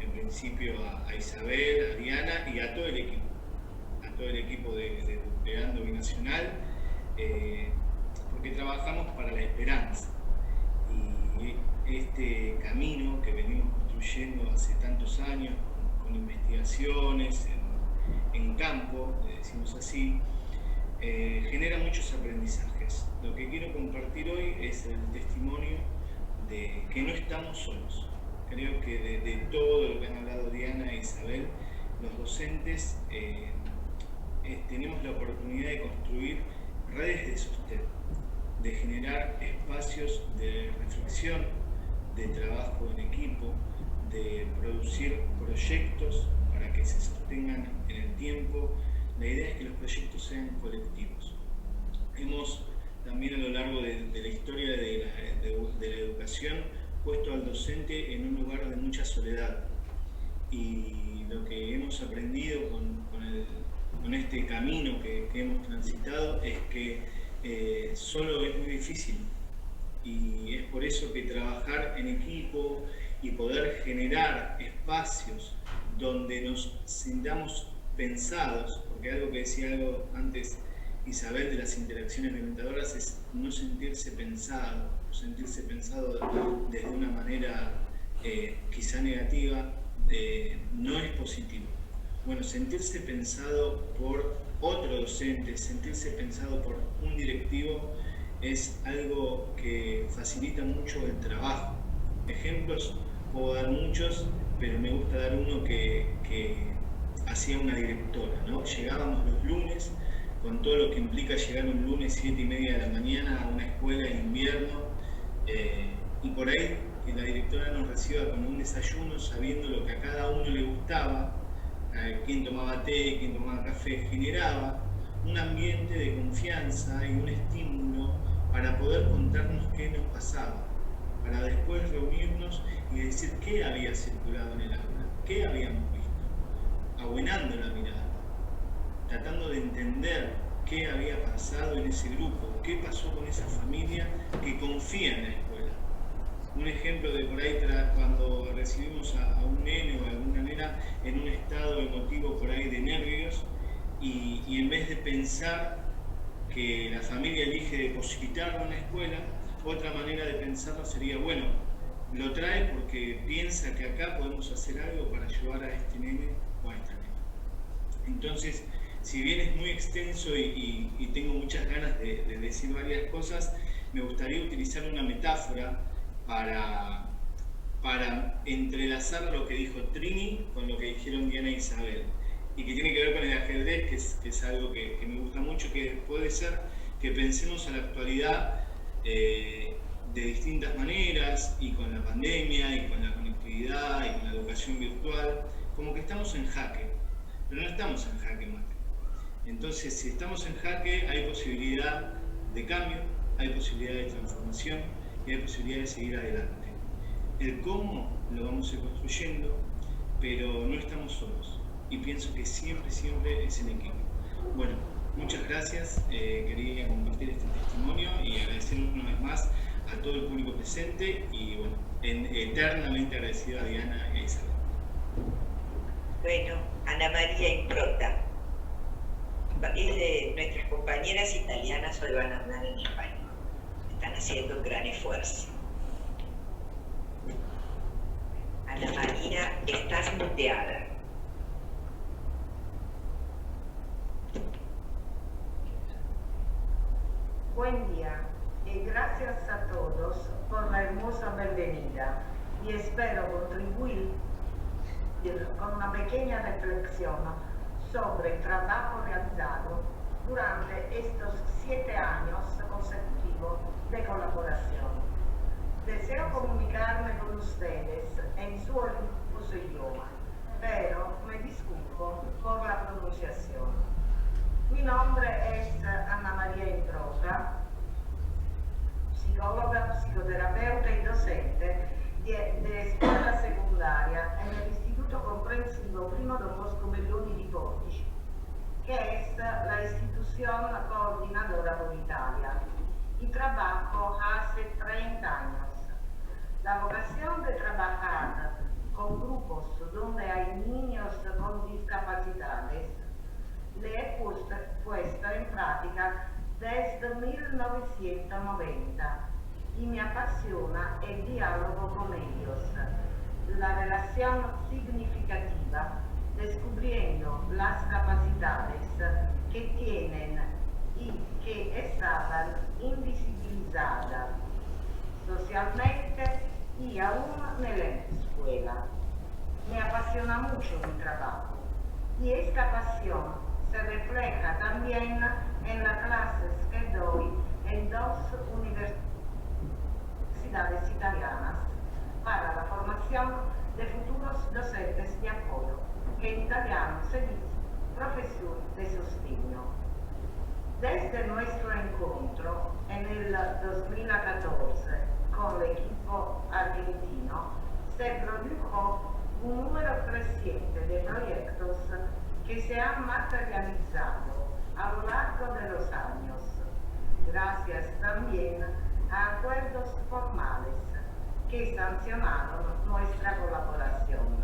en principio a Isabel, a Diana y a todo el equipo de Creando Binacional, porque trabajamos para la esperanza. Y este camino que venimos construyendo hace tantos años, con investigaciones en campo, le decimos así, genera muchos aprendizajes. Lo que quiero compartir hoy es el testimonio de que no estamos solos. Creo que de todo lo que han hablado Diana e Isabel, los docentes tenemos la oportunidad de construir redes de sostén, de generar espacios de reflexión, de trabajo en equipo, de producir proyectos para que se sostengan en el tiempo. La idea es que los proyectos sean colectivos. Hemos también a lo largo de la historia de la educación puesto al docente en un lugar de mucha soledad, y lo que hemos aprendido con este camino que hemos transitado es que solo es muy difícil, y es por eso que trabajar en equipo y poder generar espacios donde nos sintamos pensados, porque algo que decía antes Isabel de las interacciones violentadoras es no sentirse pensado, desde una manera quizá negativa, no es positivo. Bueno, sentirse pensado por otro docente, sentirse pensado por un directivo es algo que facilita mucho el trabajo. Ejemplos puedo dar muchos, pero me gusta dar uno que hacía una directora, ¿no? Llegábamos los lunes, con todo lo que implica llegar un lunes 7:30 de la mañana a una escuela en invierno, y por ahí que la directora nos reciba con un desayuno sabiendo lo que a cada uno le gustaba, quién tomaba té, quién tomaba café, generaba un ambiente de confianza y un estímulo para poder contarnos qué nos pasaba, para después reunirnos y decir qué había circulado en el aula, qué habíamos visto, abuenando la mirada, tratando de entender qué había pasado en ese grupo, qué pasó con esa familia que confía en la escuela. Un ejemplo de por ahí cuando recibimos a un nene o a alguna nena en un estado emotivo por ahí de nervios, y en vez de pensar que la familia elige depositarlo en la escuela, otra manera de pensarlo sería, bueno, lo trae porque piensa que acá podemos hacer algo para ayudar a este nene o a esta nena. Entonces, si bien es muy extenso y tengo muchas ganas de decir varias cosas, me gustaría utilizar una metáfora para entrelazar lo que dijo Trini con lo que dijeron Diana e Isabel, y que tiene que ver con el ajedrez, que es algo que me gusta mucho, que puede ser que pensemos a la actualidad de distintas maneras, y con la pandemia, y con la conectividad, y con la educación virtual, como que estamos en jaque, pero no estamos en jaque mate. Entonces, si estamos en jaque, hay posibilidad de cambio, hay posibilidad de transformación y hay posibilidad de seguir adelante. El cómo lo vamos a ir construyendo, pero no estamos solos. Y pienso que siempre es en equipo. Bueno, muchas gracias. Quería compartir este testimonio y agradecer una vez más a todo el público presente, y bueno, eternamente agradecido a Diana e Isabel. Bueno, Ana María Improta. Nuestras compañeras italianas hoy van a hablar en español. Están haciendo un gran esfuerzo. Ana María, estás muteada. Buen día y gracias a todos por la hermosa bienvenida, y espero contribuir con una pequeña reflexión sobre el trabajo realizado durante estos 7 años consecutivos de colaboración. Deseo comunicarme con ustedes en su idioma, pero me disculpo por la pronunciación. Mi nombre es Ana María Improta, psicóloga, psicoterapeuta y docente de escuela secundaria en el Istituto Comprensivo Primo Don Bosco Belloni di Portici, que es la institución coordinadora por Italia. y trabajo hace 30 años. La vocación de trabajar con grupos donde hay niños con discapacidades le he puesto en práctica desde 1990 y me apasiona el diálogo con ellos, la relación significativa, descubriendo las capacidades que tienen y que estaban invisibilizadas socialmente y aún en la escuela. Me apasiona mucho mi trabajo y esta pasión se refleja también en las clases que doy en 2 universidades italianas para la formación de futuros docentes de apoyo, que en italiano se dice profesor de sostegno. Desde nuestro encuentro en el 2014 con el equipo argentino, se produjo un número creciente de proyectos que se han materializado a lo largo de los años, gracias también a acuerdos formales que sancionaron nuestra colaboración.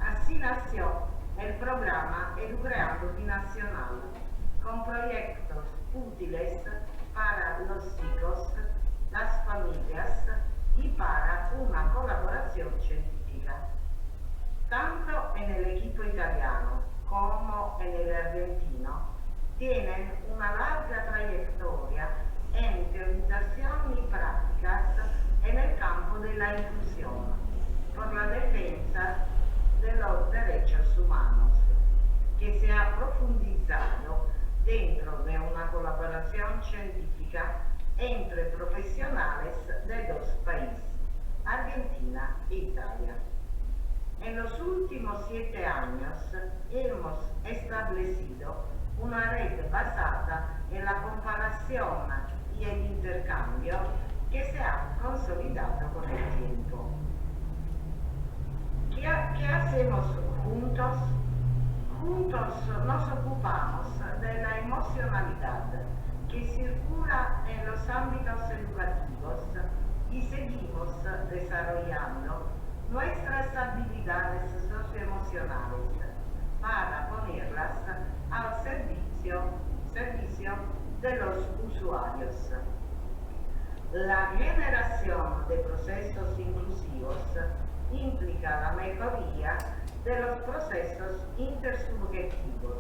Así nació el programa Educando Binacional, con proyectos útiles para los chicos, las familias y para una colaboración científica. Tanto en el equipo italiano como en el argentino tienen una larga trayectoria en teorización y prácticas en el campo de la inclusión por la defensa de los derechos humanos, que se ha profundizado dentro de una colaboración científica entre profesionales de 2 países, Argentina e Italia. En los últimos 7 años hemos establecido una red basada en la comparación y el intercambio que se ha consolidado con el tiempo. ¿Qué hacemos juntos? Juntos nos ocupamos de la emocionalidad que circula en los ámbitos educativos y seguimos desarrollando nuestras habilidades socioemocionales para ponerlas al servicio de los usuarios. La generación de procesos inclusivos implica la mejoría de los procesos intersubjetivos,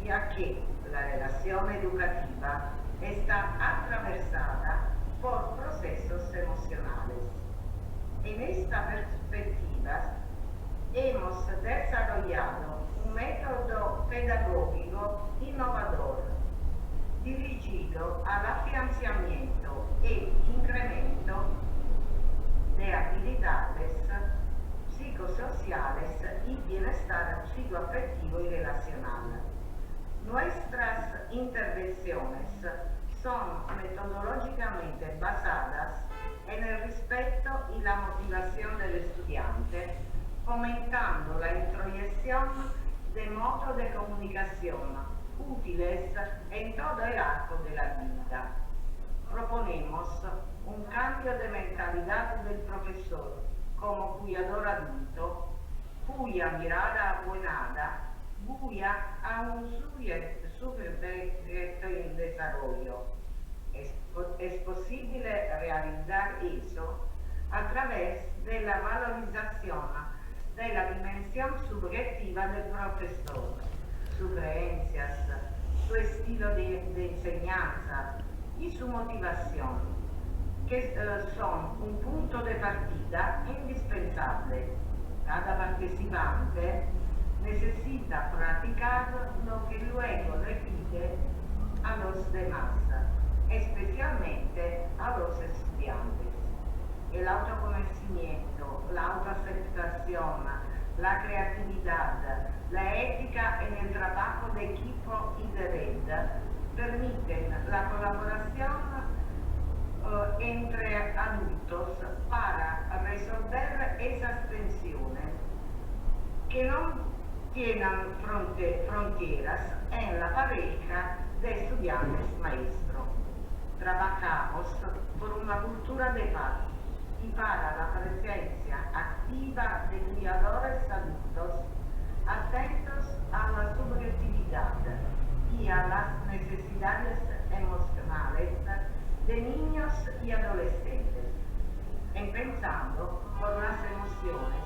ya que la relación educativa está atravesada por procesos emocionales. En esta perspectiva, hemos desarrollado un método pedagógico innovador dirigido al afianzamiento e incremento de habilidades psicosociales y bienestar psicoafectivo y relacional. Nuestras intervenciones son metodológicamente basadas en el respeto y la motivación del estudiante, fomentando la introyección de modos de comunicación útiles en todo el arco de la vida. Proponemos un cambio de mentalidad del profesor como cuidador adulto, cuya mirada abuenada guía a un sujeto en desarrollo. Es posible realizar eso a través de la valorización de la dimensión subjetiva del profesor, sus creencias, su estilo de enseñanza y su motivación, que son un punto de partida indispensable. Cada participante necesita practicar lo que luego le pide a los demás, especialmente a los estudiantes. El autoconocimiento, la autoaceptación, la creatividad, la ética en el trabajo de equipo y de red permiten la colaboración entre adultos para resolver esas tensiones que no tienen fronteras en la pareja de estudiantes-maestro. trabajamos por una cultura de paz y para la presencia activa de cuidadores adultos atentos a la subjetividad y a las necesidades emocionales de niños y adolescentes, empezando por las emociones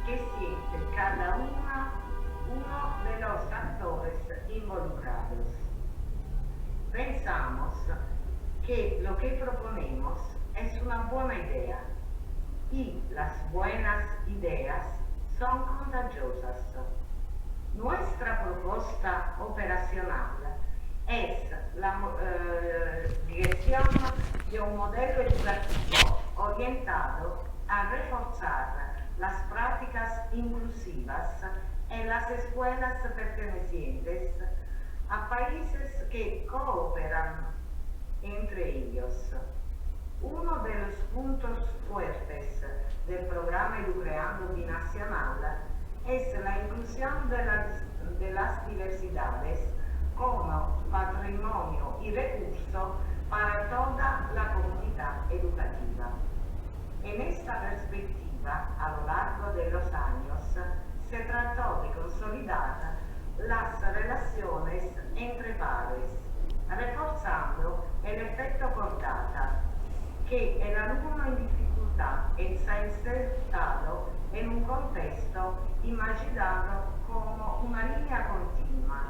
que siente cada uno de los actores involucrados. Pensamos que lo que proponemos es una buena idea y las buenas ideas son contagiosas. Nuestra propuesta operacional es la dirección de un modelo educativo orientado a reforzar las prácticas inclusivas en las escuelas pertenecientes a países que cooperan entre ellos. Uno de los puntos fuertes del programa Educreando Binacional es la inclusión de las diversidades como patrimonio y recurso para toda la comunidad educativa. En esta perspectiva, a lo largo de los años, se trató de consolidar las relaciones entre pares, reforzando el efecto cordata, que el alumno en dificultad está insertado en un contexto imaginado como una línea continua,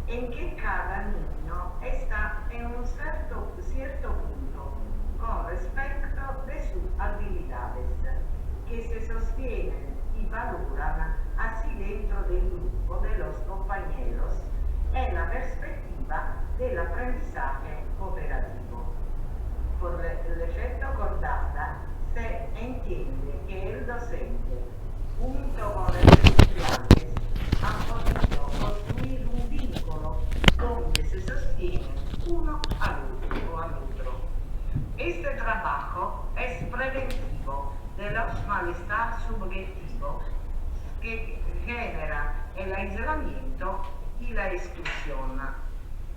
en que cada niño está en un cierto punto con respecto de sus habilidades, que se sostienen y valoran así dentro del grupo de los compañeros en la perspectiva del aprendizaje cooperativo. Por el efecto cordata se entiende que el docente, junto con los estudiantes, ha podido construir un vínculo donde se sostienen uno al otro. Este trabajo es preventivo de los malestar subjetivos que genera el aislamiento y la exclusión.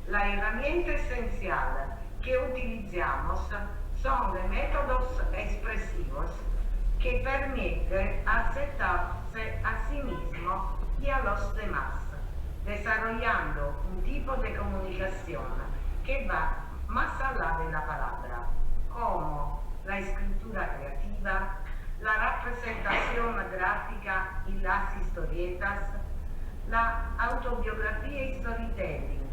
La herramienta esencial que utilizamos son los métodos expresivos que permiten aceptarse a sí mismo y a los demás, desarrollando un tipo de comunicación que va más allá de la palabra, como la escritura creativa, la representación gráfica y las historietas, la autobiografía y storytelling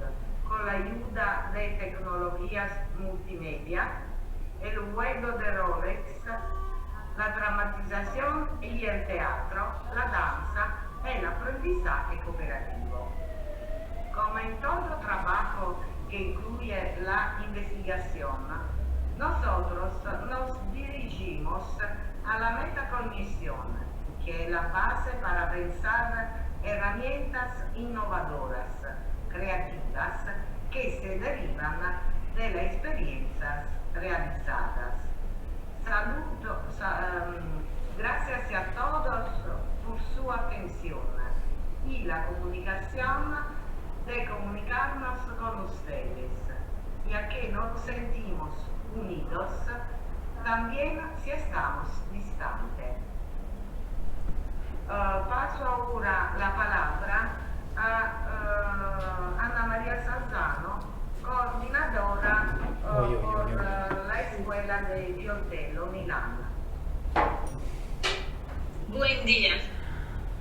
con la ayuda de tecnologías multimedia, el juego de roles, la dramatización y el teatro, la danza y el aprendizaje cooperativo. Como en todo trabajo que incluye la investigación, nosotros nos dirigimos a la metacognición, que es la base para pensar herramientas innovadoras, creativas, que se derivan de las experiencias realizadas. Gracias a todos por su atención y la comunicación de comunicarnos con ustedes, ya que nos sentimos unidos también si estamos distantes. Paso ahora la palabra a Ana María Salzano, coordinadora por la Escuela de Pioltello, Milán. Buen día.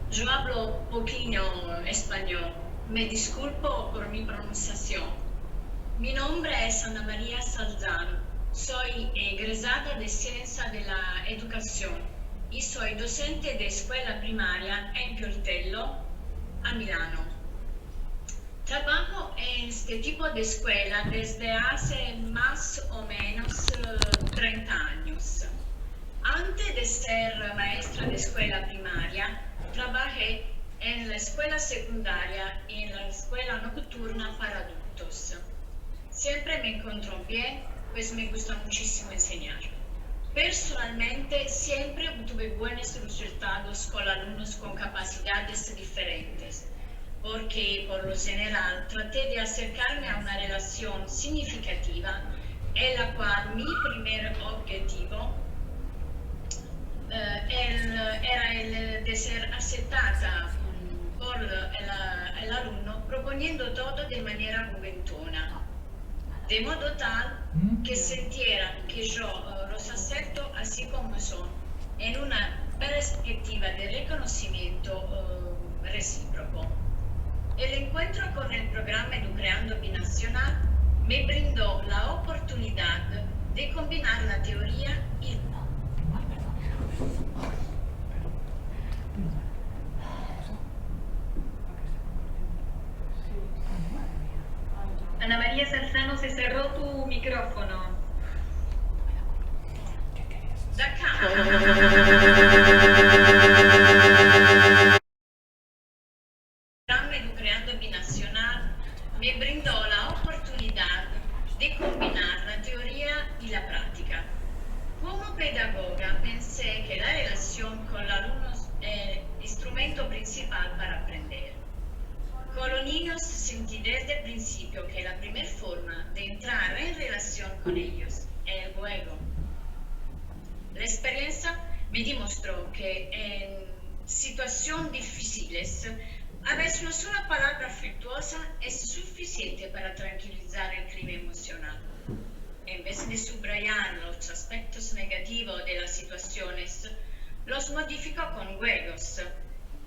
Yo hablo poquito español. Me disculpo por mi pronunciación. Mi nombre es Ana María Salzano. Soy egresada de Ciencia de la Educación y soy docente de escuela primaria en Pioltello, a Milano. Trabajo en este tipo de escuela desde hace más o menos 30 años. Antes de ser maestra de escuela primaria, trabajé en la escuela secundaria y en la escuela nocturna para adultos. Siempre me encuentro bien, pues me gusta muchísimo enseñar. Personalmente, siempre obtuve buenos resultados con alumnos con capacidades diferentes, porque por lo general traté de acercarme a una relación significativa en la cual mi primer objetivo era el de ser aceptada por el alumno, proponiendo todo de manera juguetona, de modo tal que sintieran que yo los acepto así como son, en una perspectiva de reconocimiento recíproco. El encuentro con el programa Educreando Binacional me brindó la oportunidad de combinar la teoría y Ana María Salzano, se cerró tu micrófono. da casa. Educreando Binacional me brindó la oportunidad de combinar la teoría y la práctica. Como pedagoga pensé que la relación con el alumno es el instrumento principal para aprender. Con los niños sentí desde el principio que la primera forma de entrar en relación con ellos es el juego. La experiencia me demostró que en situaciones difíciles, a veces una sola palabra afectuosa es suficiente para tranquilizar el clima emocional. En vez de subrayar los aspectos negativos de las situaciones, los modificó con juegos.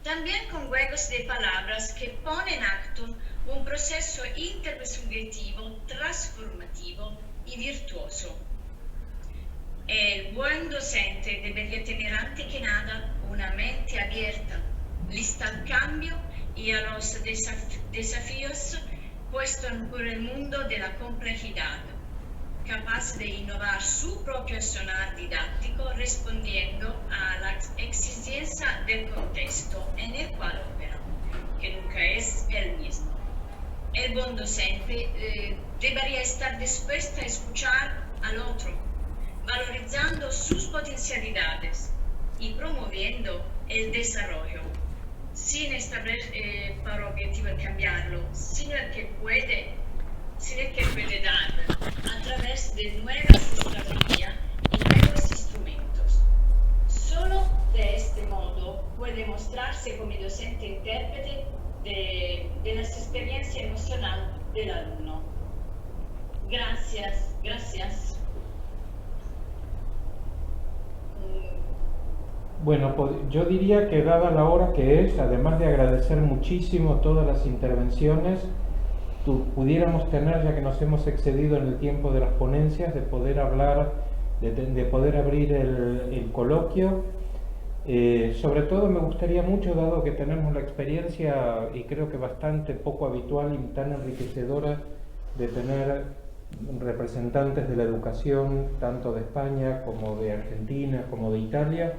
También con juegos de palabras que ponen en acto un proceso intersubjetivo, transformativo y virtuoso. El buen docente debería tener antes que nada una mente abierta, lista al cambio y a los desafíos puestos por el mundo de la complejidad, capaz de innovar su propio sonar didáctico respondiendo a la exigencia del contexto en el cual opera, que nunca es el mismo. El buen docente debería estar dispuesto a escuchar al otro, valorizando sus potencialidades y promoviendo el desarrollo, sin establecer para objetivo el cambiarlo, sino el que puede dar a través de nuevas estrategias y nuevos instrumentos. Solo de este modo puede mostrarse como docente intérprete de las experiencias emocionales del alumno. Gracias. Bueno, yo diría que dada la hora que es, además de agradecer muchísimo todas las intervenciones, pudiéramos tener, ya que nos hemos excedido en el tiempo de las ponencias, de poder hablar, de poder abrir el coloquio. Sobre todo me gustaría mucho, dado que tenemos la experiencia, y creo que bastante poco habitual y tan enriquecedora, de tener representantes de la educación, tanto de España como de Argentina, como de Italia,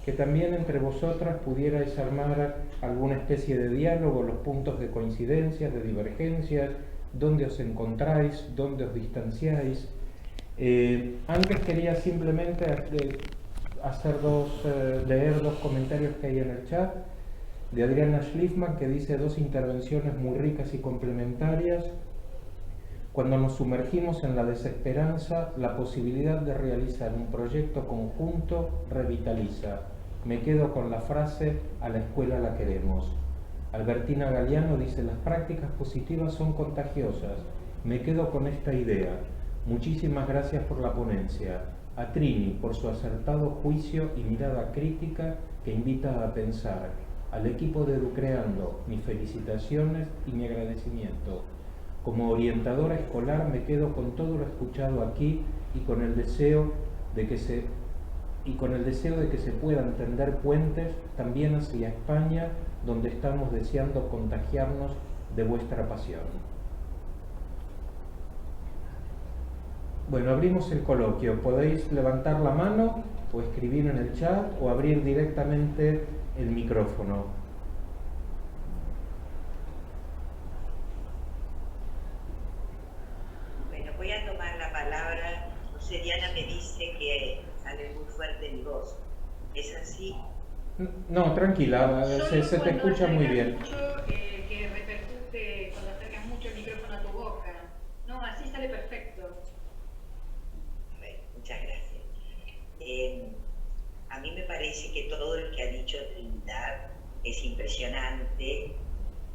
que también entre vosotras pudierais armar alguna especie de diálogo, los puntos de coincidencias, de divergencias, dónde os encontráis, dónde os distanciáis. Antes quería simplemente leer dos comentarios que hay en el chat, de Adriana Schliffman, que dice: dos intervenciones muy ricas y complementarias. Cuando nos sumergimos en la desesperanza, la posibilidad de realizar un proyecto conjunto revitaliza. Me quedo con la frase: a la escuela la queremos. Albertina Galeano dice: las prácticas positivas son contagiosas. Me quedo con esta idea. Muchísimas gracias por la ponencia. A Trini por su acertado juicio y mirada crítica que invita a pensar. Al equipo de Educreando, mis felicitaciones y mi agradecimiento. Como orientadora escolar me quedo con todo lo escuchado aquí y con el deseo de que se puedan tender puentes también hacia España, donde estamos deseando contagiarnos de vuestra pasión. Bueno, abrimos el coloquio. Podéis levantar la mano o escribir en el chat o abrir directamente el micrófono. Bueno, voy a tomar la palabra. José Diana me dice que sale muy fuerte mi voz. ¿Es así? No, tranquila, se te escucha muy bien. Mucho, que repercute cuando acercas mucho el micrófono a tu boca. No, así sale perfecto. mí me parece que todo lo que ha dicho Trinidad es impresionante,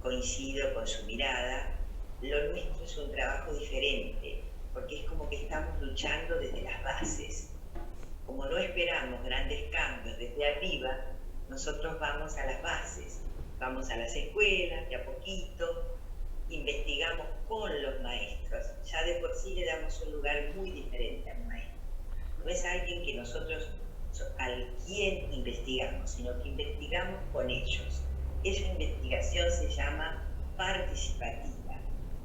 coincido con su mirada. Lo nuestro es un trabajo diferente, porque es como que estamos luchando desde las bases. Como no esperamos grandes cambios desde arriba, nosotros vamos a las bases, vamos a las escuelas de a poquito, investigamos con los maestros. Ya de por sí le damos un lugar muy diferente al maestro. No es alguien que nosotros, al quien investigamos, sino que investigamos con ellos. Esa investigación se llama participativa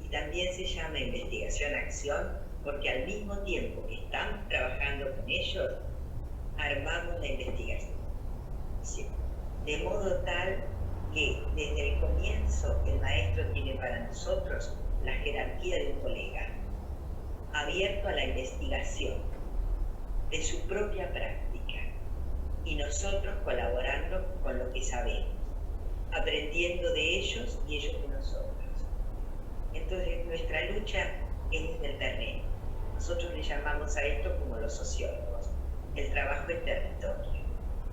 y también se llama investigación-acción, porque al mismo tiempo que estamos trabajando con ellos, armamos la investigación. ¿Sí? De modo tal que desde el comienzo el maestro tiene para nosotros la jerarquía de un colega, abierto a la investigación de su propia práctica y nosotros colaborando con lo que sabemos, aprendiendo de ellos y ellos de nosotros. Entonces nuestra lucha es desde el terreno. Nosotros le llamamos a esto como los sociólogos, el trabajo en territorio,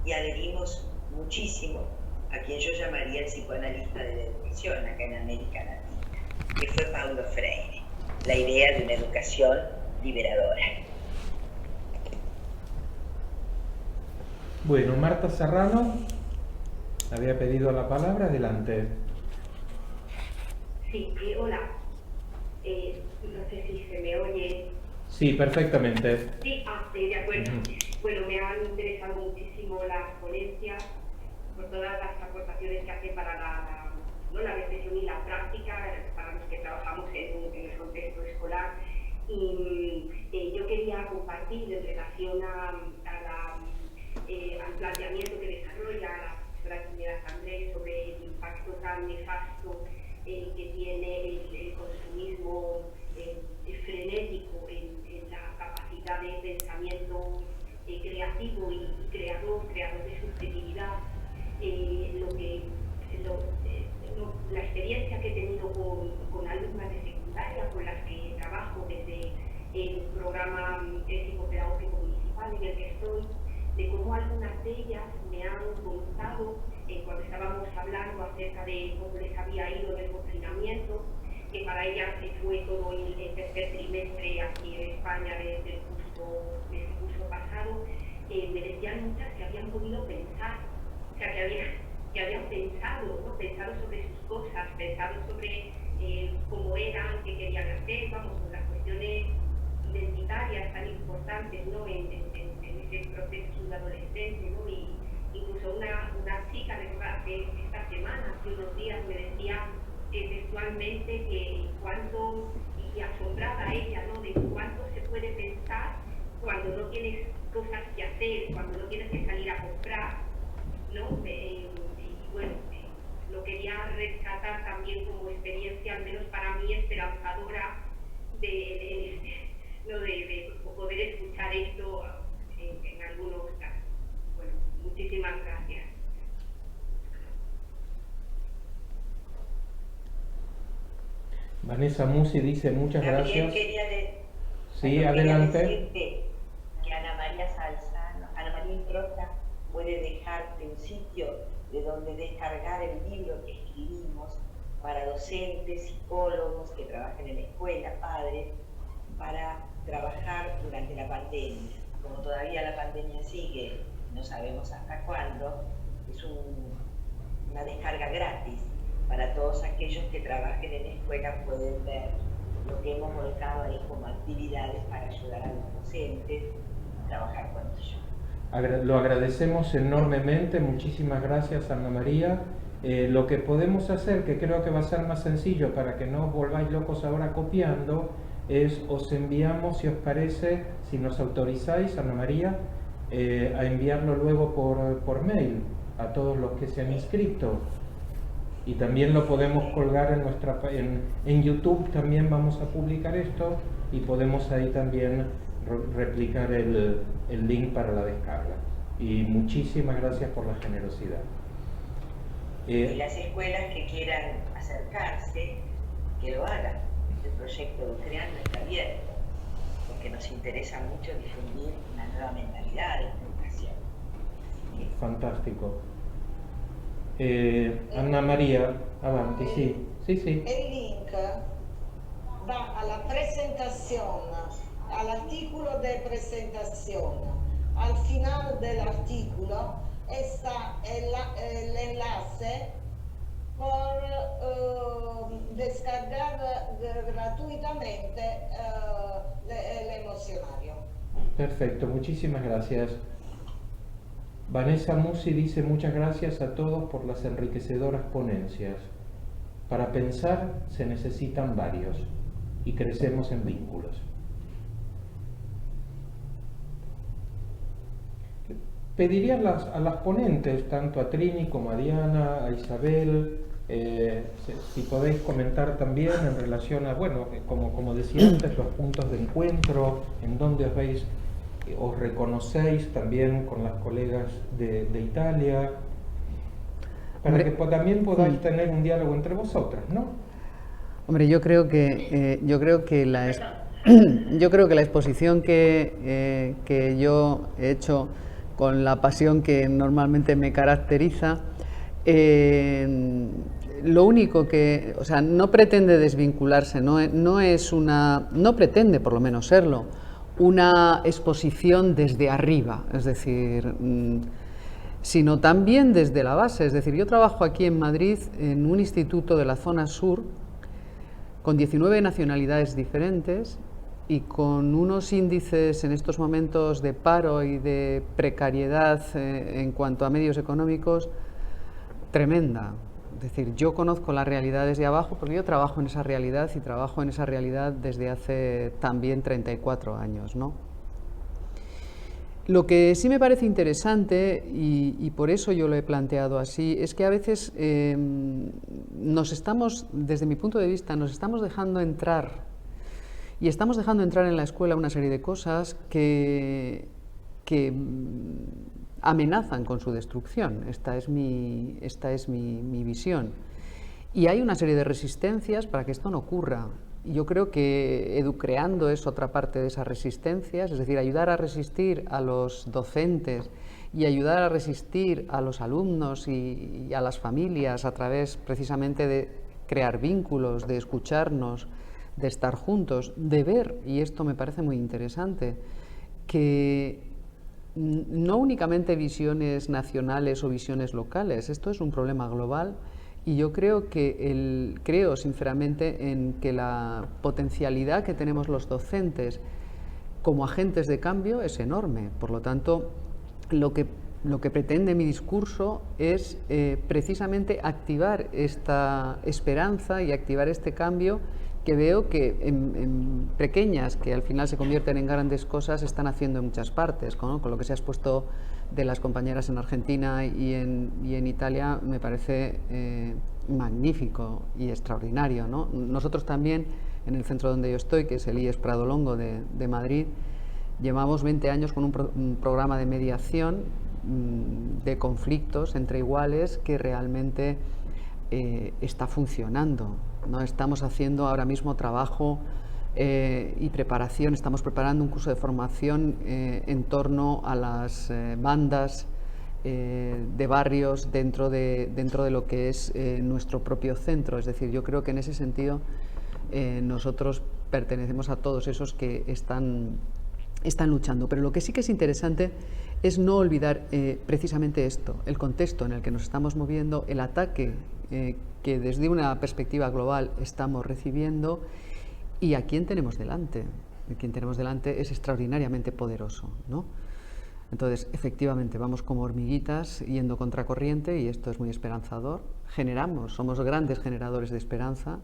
y adherimos muchísimo a quien yo llamaría el psicoanalista de la educación acá en América Latina, que fue Paulo Freire, la idea de una educación liberadora. Bueno, Marta Serrano había pedido la palabra, adelante. Sí, hola. No sé si se me oye. Sí, perfectamente. Sí, de acuerdo. Bueno, me han interesado muchísimo las ponencias por todas las aportaciones que hacen para la reflexión y la práctica, para los que trabajamos en el contexto escolar. Y yo quería compartir en relación al planteamiento que desarrolla la profesora Trinidad Andrés sobre el impacto tan nefasto que tiene el consumismo frenético en la capacidad de pensamiento creativo y creador de subjetividad. La experiencia que he tenido con alumnas de secundaria con las que trabajo desde el programa psicopedagógico municipal en el que estoy, de cómo algunas de ellas me han contado cuando estábamos hablando acerca de cómo les había ido en el confinamiento, que para ellas fue todo el tercer trimestre aquí en España de este curso pasado. Me decían muchas que habían podido pensar, o sea, que habían pensado, ¿no? Pensado sobre sus cosas, pensado sobre cómo eran, qué querían hacer, vamos, con las cuestiones identitarias tan importantes, ¿no? en ese proceso de adolescente, ¿no? Y incluso una chica de esta semana, hace unos días, me decía textualmente que cuánto, y asombrada ella, ¿no? De cuánto se puede pensar cuando no tienes cosas que hacer, cuando no tienes que salir a comprar, ¿no? Y bueno, lo quería rescatar también como experiencia, al menos para mí, esperanzadora de poder escuchar esto en algunos casos. Bueno, muchísimas gracias. Vanessa Musi dice muchas gracias. Sí, quería adelante. Decirte que Ana María Salzano, Ana María Improsta puede dejarte un sitio de donde descargar el libro que escribimos para docentes, psicólogos que trabajan en la escuela, padres, para trabajar durante la pandemia. Como todavía la pandemia sigue, no sabemos hasta cuándo, es una descarga gratis para todos aquellos que trabajen en la escuela. Pueden ver lo que hemos volcado ahí como actividades para ayudar a los docentes a trabajar con ellos. Lo agradecemos enormemente, muchísimas gracias Ana María. Lo que podemos hacer, que creo que va a ser más sencillo para que no os volváis locos ahora copiando, es os enviamos, si os parece, si nos autorizáis, Ana María, a enviarlo luego por mail a todos los que se han inscrito. Y también lo podemos colgar en YouTube, también vamos a publicar esto y podemos ahí también replicar el link para la descarga. Y muchísimas gracias por la generosidad. Y las escuelas que quieran acercarse, que lo hagan. El proyecto Creando está abierto, porque nos interesa mucho difundir una nueva mentalidad de educación. fantástico. Anna Maria, avanti, sì. El link va a la presentación, al artículo de presentación. Al final del artículo está el enlace por descargar gratuitamente el emocionario. Perfecto, muchísimas gracias. Vanessa Musi dice: muchas gracias a todos por las enriquecedoras ponencias. Para pensar se necesitan varios y crecemos en vínculos. Pediría a las ponentes, tanto a Trini como a Diana, a Isabel, si podéis comentar también en relación a, bueno, como decía antes, los puntos de encuentro, en donde os reconocéis también con las colegas de Italia, para que también podáis tener un diálogo entre vosotras, ¿no? Hombre, yo creo que la exposición que yo he hecho con la pasión que normalmente me caracteriza, lo único que, o sea, no pretende desvincularse, no pretende por lo menos serlo, una exposición desde arriba, es decir, sino también desde la base. Es decir, yo trabajo aquí en Madrid en un instituto de la zona sur con 19 nacionalidades diferentes y con unos índices en estos momentos de paro y de precariedad en cuanto a medios económicos tremenda. Es decir, yo conozco la realidad desde abajo porque yo trabajo en esa realidad y trabajo en esa realidad desde hace también 34 años, ¿no? Lo que sí me parece interesante, y por eso yo lo he planteado así, es que a veces desde mi punto de vista, nos estamos dejando entrar, y estamos dejando entrar en la escuela una serie de cosas que amenazan con su destrucción. Esta es mi visión. Y hay una serie de resistencias para que esto no ocurra. Yo creo que Educreando es otra parte de esas resistencias, es decir, ayudar a resistir a los docentes y ayudar a resistir a los alumnos y a las familias a través precisamente de crear vínculos, de escucharnos, de estar juntos, de ver, y esto me parece muy interesante, que no únicamente visiones nacionales o visiones locales, esto es un problema global. Y yo creo sinceramente en que la potencialidad que tenemos los docentes como agentes de cambio es enorme. Por lo tanto, lo que pretende mi discurso es precisamente activar esta esperanza y activar este cambio que veo que en pequeñas, que al final se convierten en grandes cosas, están haciendo en muchas partes, ¿no? Con lo que se ha expuesto de las compañeras en Argentina y en Italia me parece magnífico y extraordinario, ¿no? Nosotros también, en el centro donde yo estoy, que es el IES Prado Longo de Madrid, llevamos 20 años con un programa de mediación de conflictos entre iguales que realmente está funcionando, ¿no? Estamos haciendo ahora mismo trabajo y preparación, estamos preparando un curso de formación en torno a las bandas de barrios dentro de lo que es nuestro propio centro. Es decir, yo creo que en ese sentido nosotros pertenecemos a todos esos que están luchando. Pero lo que sí que es interesante es no olvidar precisamente esto, el contexto en el que nos estamos moviendo, el ataque que desde una perspectiva global estamos recibiendo y a quién tenemos delante. Quien tenemos delante es extraordinariamente poderoso, ¿no? Entonces, efectivamente, vamos como hormiguitas yendo contracorriente y esto es muy esperanzador. Somos grandes generadores de esperanza.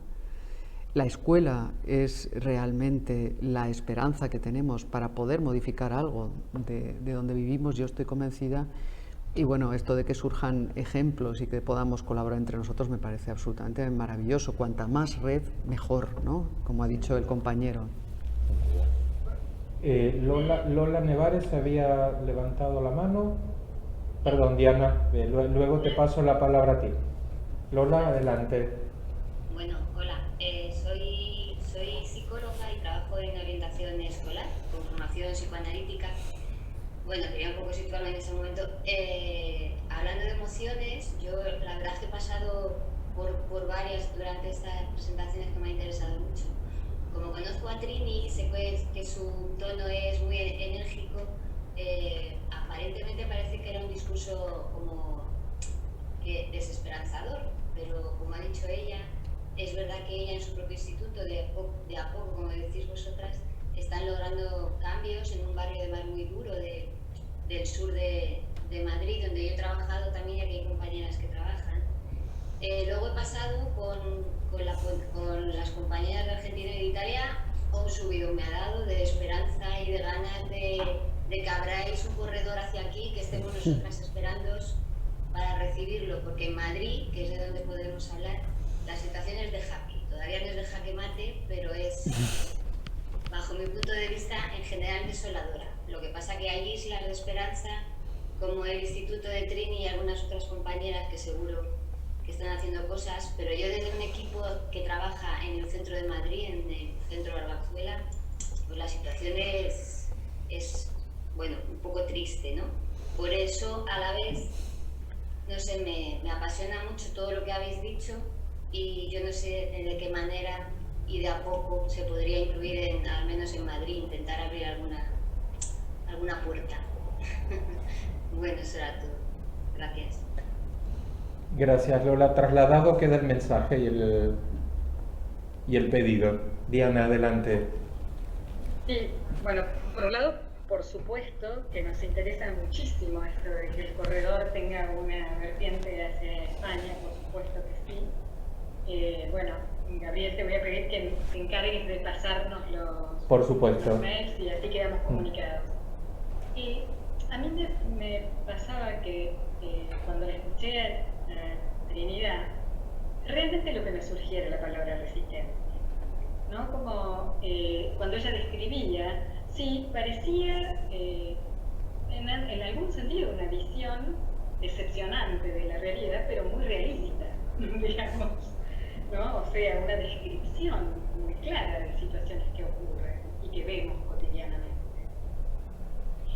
La escuela es realmente la esperanza que tenemos para poder modificar algo de donde vivimos, yo estoy convencida. Y bueno, esto de que surjan ejemplos y que podamos colaborar entre nosotros me parece absolutamente maravilloso. Cuanta más red, mejor, ¿no? Como ha dicho el compañero. Lola Nevares había levantado la mano. Perdón, Diana, luego te paso la palabra a ti. Lola, adelante. Bueno, hola, soy psicóloga y trabajo en orientación escolar con formación psicoanalítica. Bueno, quería un poco situarme en ese momento. Yo la verdad es que he pasado por varias durante estas presentaciones que me ha interesado mucho. Como conozco a Trini, sé que su tono es muy enérgico, aparentemente parece que era un discurso como que desesperanzador, pero como ha dicho ella, es verdad que ella en su propio instituto, de a poco, como decís vosotras, están logrando cambios en un barrio además muy duro del sur de Madrid, donde yo he trabajado también, y aquí hay compañeras que trabajan. Luego he pasado con las compañeras de Argentina y de Italia, un subidón me ha dado de esperanza y de ganas de que abráis un corredor hacia aquí, que estemos nosotras esperándoos para recibirlo, porque en Madrid, que es de donde podemos hablar, la situación es de jaque. Todavía no es de jaque mate, pero es, bajo mi punto de vista, en general desoladora. Lo que pasa que hay islas de esperanza, como el Instituto de Trini y algunas otras compañeras que seguro que están haciendo cosas, pero yo desde un equipo que trabaja en el centro de Madrid, en el centro Barbazuela, pues la situación es bueno, un poco triste, ¿no? Por eso, a la vez, no sé, me apasiona mucho todo lo que habéis dicho, y yo no sé de qué manera y de a poco se podría incluir, al menos en Madrid, intentar abrir alguna puerta. Bueno, eso era todo. Gracias. Gracias, Lola. Trasladado queda el mensaje y el pedido. Diana, adelante. Sí, bueno, por un lado, por supuesto que nos interesa muchísimo esto de que el corredor tenga una vertiente hacia España, por supuesto que sí. Bueno, Gabriel, te voy a pedir que te encargues de pasarnos los mails y así quedamos comunicados. Y a mí me pasaba que cuando la escuché a Trinidad, realmente lo que me surgía era la palabra resistencia, ¿no? Como cuando ella describía, sí, parecía en algún sentido una visión decepcionante de la realidad, pero muy realista, digamos, ¿no? O sea, una descripción muy clara de situaciones que ocurren y que vemos cotidianamente.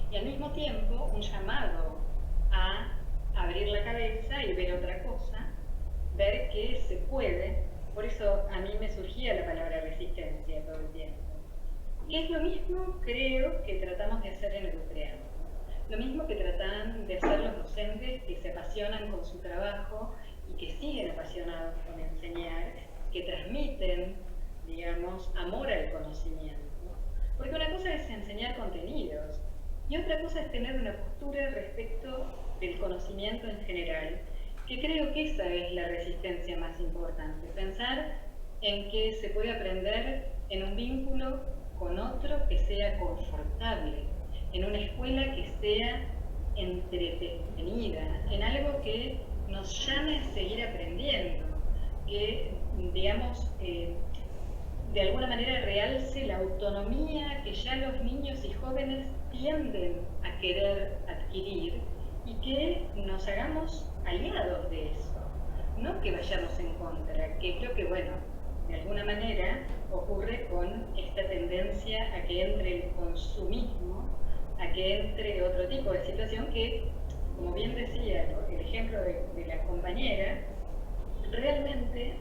Y al mismo tiempo un llamado a abrir la cabeza y ver otra cosa, ver que se puede. Por eso a mí me surgía la palabra resistencia todo el tiempo. Y es lo mismo, creo, que tratamos de hacer en Educreando. Lo mismo que tratan de hacer los docentes que se apasionan con su trabajo y que siguen apasionados con enseñar, que transmiten, digamos, amor al conocimiento. Porque una cosa es enseñar contenidos y otra cosa es tener una postura respecto del conocimiento en general, que creo que esa es la resistencia más importante. Pensar en que se puede aprender en un vínculo con otro que sea confortable, en una escuela que sea entretenida, en algo que nos llame a seguir aprendiendo, que, digamos, de alguna manera realce la autonomía que ya los niños y jóvenes tienden a querer adquirir y que nos hagamos aliados de eso, no que vayamos en contra, que creo que, bueno, de alguna manera ocurre con esta tendencia a que entre el consumismo, a que entre otro tipo de situación que, como bien decía el ejemplo de la compañera, realmente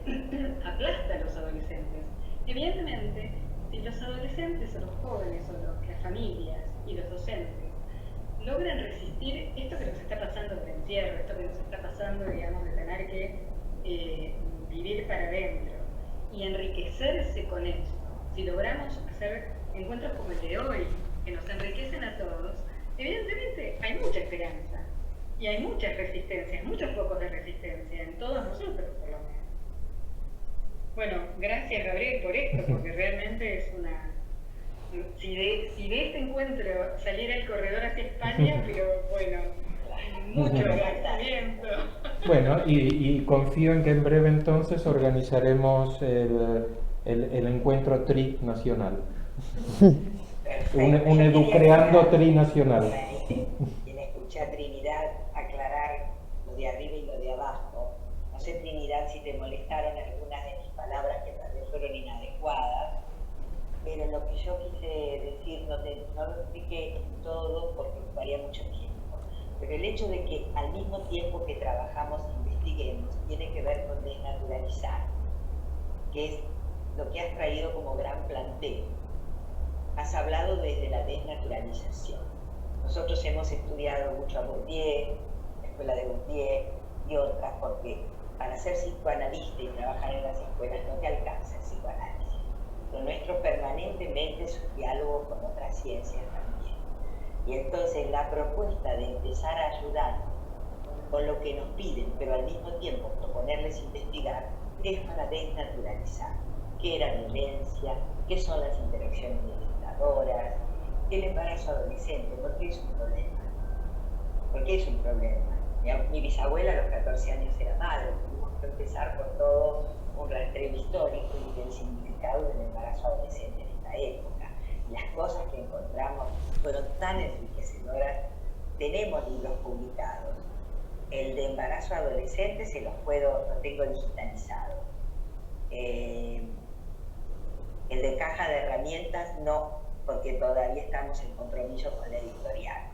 aplasta a los adolescentes. Evidentemente, si los adolescentes o los jóvenes o las familias y los docentes logran resistir esto que nos está pasando del encierro, esto que nos está pasando, digamos, de tener que vivir para adentro y enriquecerse con esto, si logramos hacer encuentros como el de hoy, que nos enriquecen a todos, evidentemente hay mucha esperanza y hay muchas resistencias, muchos focos de resistencia en todos nosotros, por lo menos. Bueno, gracias, Gabriel, por esto, porque realmente es una... Si de este encuentro saliera el corredor hacia España, pero bueno, mucho agradecimiento. Bueno, y confío en que en breve entonces organizaremos el encuentro trinacional. un Educreando trinacional. Quien escucha a Trinidad aclarar lo de arriba y lo de abajo. No sé, Trinidad, si te molestaron algunas de mis palabras que tal vez fueron inadecuadas, pero lo que yo quise decir no lo expliqué todo porque ocuparía mucho tiempo. Pero el hecho de que al mismo tiempo que trabajamos investiguemos tiene que ver con desnaturalizar, que es lo que has traído como gran planteo. Has hablado desde la desnaturalización. Nosotros hemos estudiado mucho a Bourdieu, la escuela de Bourdieu y otras, porque para ser psicoanalista y trabajar en las escuelas no te alcanza el psicoanálisis. Lo nuestro permanentemente es un diálogo con otras ciencias también. Y entonces la propuesta de empezar a ayudar con lo que nos piden, pero al mismo tiempo proponerles investigar, es para desnaturalizar qué era violencia, qué son las interacciones limitadoras, qué el embarazo adolescente, por qué es un problema. ¿Por qué es un problema? Mi bisabuela a los 14 años era madre, tuvimos que empezar por todo un rastreo histórico y del significado del embarazo adolescente en esta época. Y las cosas que encontramos fueron tan enriquecedoras. Tenemos libros publicados. El de embarazo adolescente lo tengo digitalizado. El de caja de herramientas no, porque todavía estamos en compromiso con la editorial.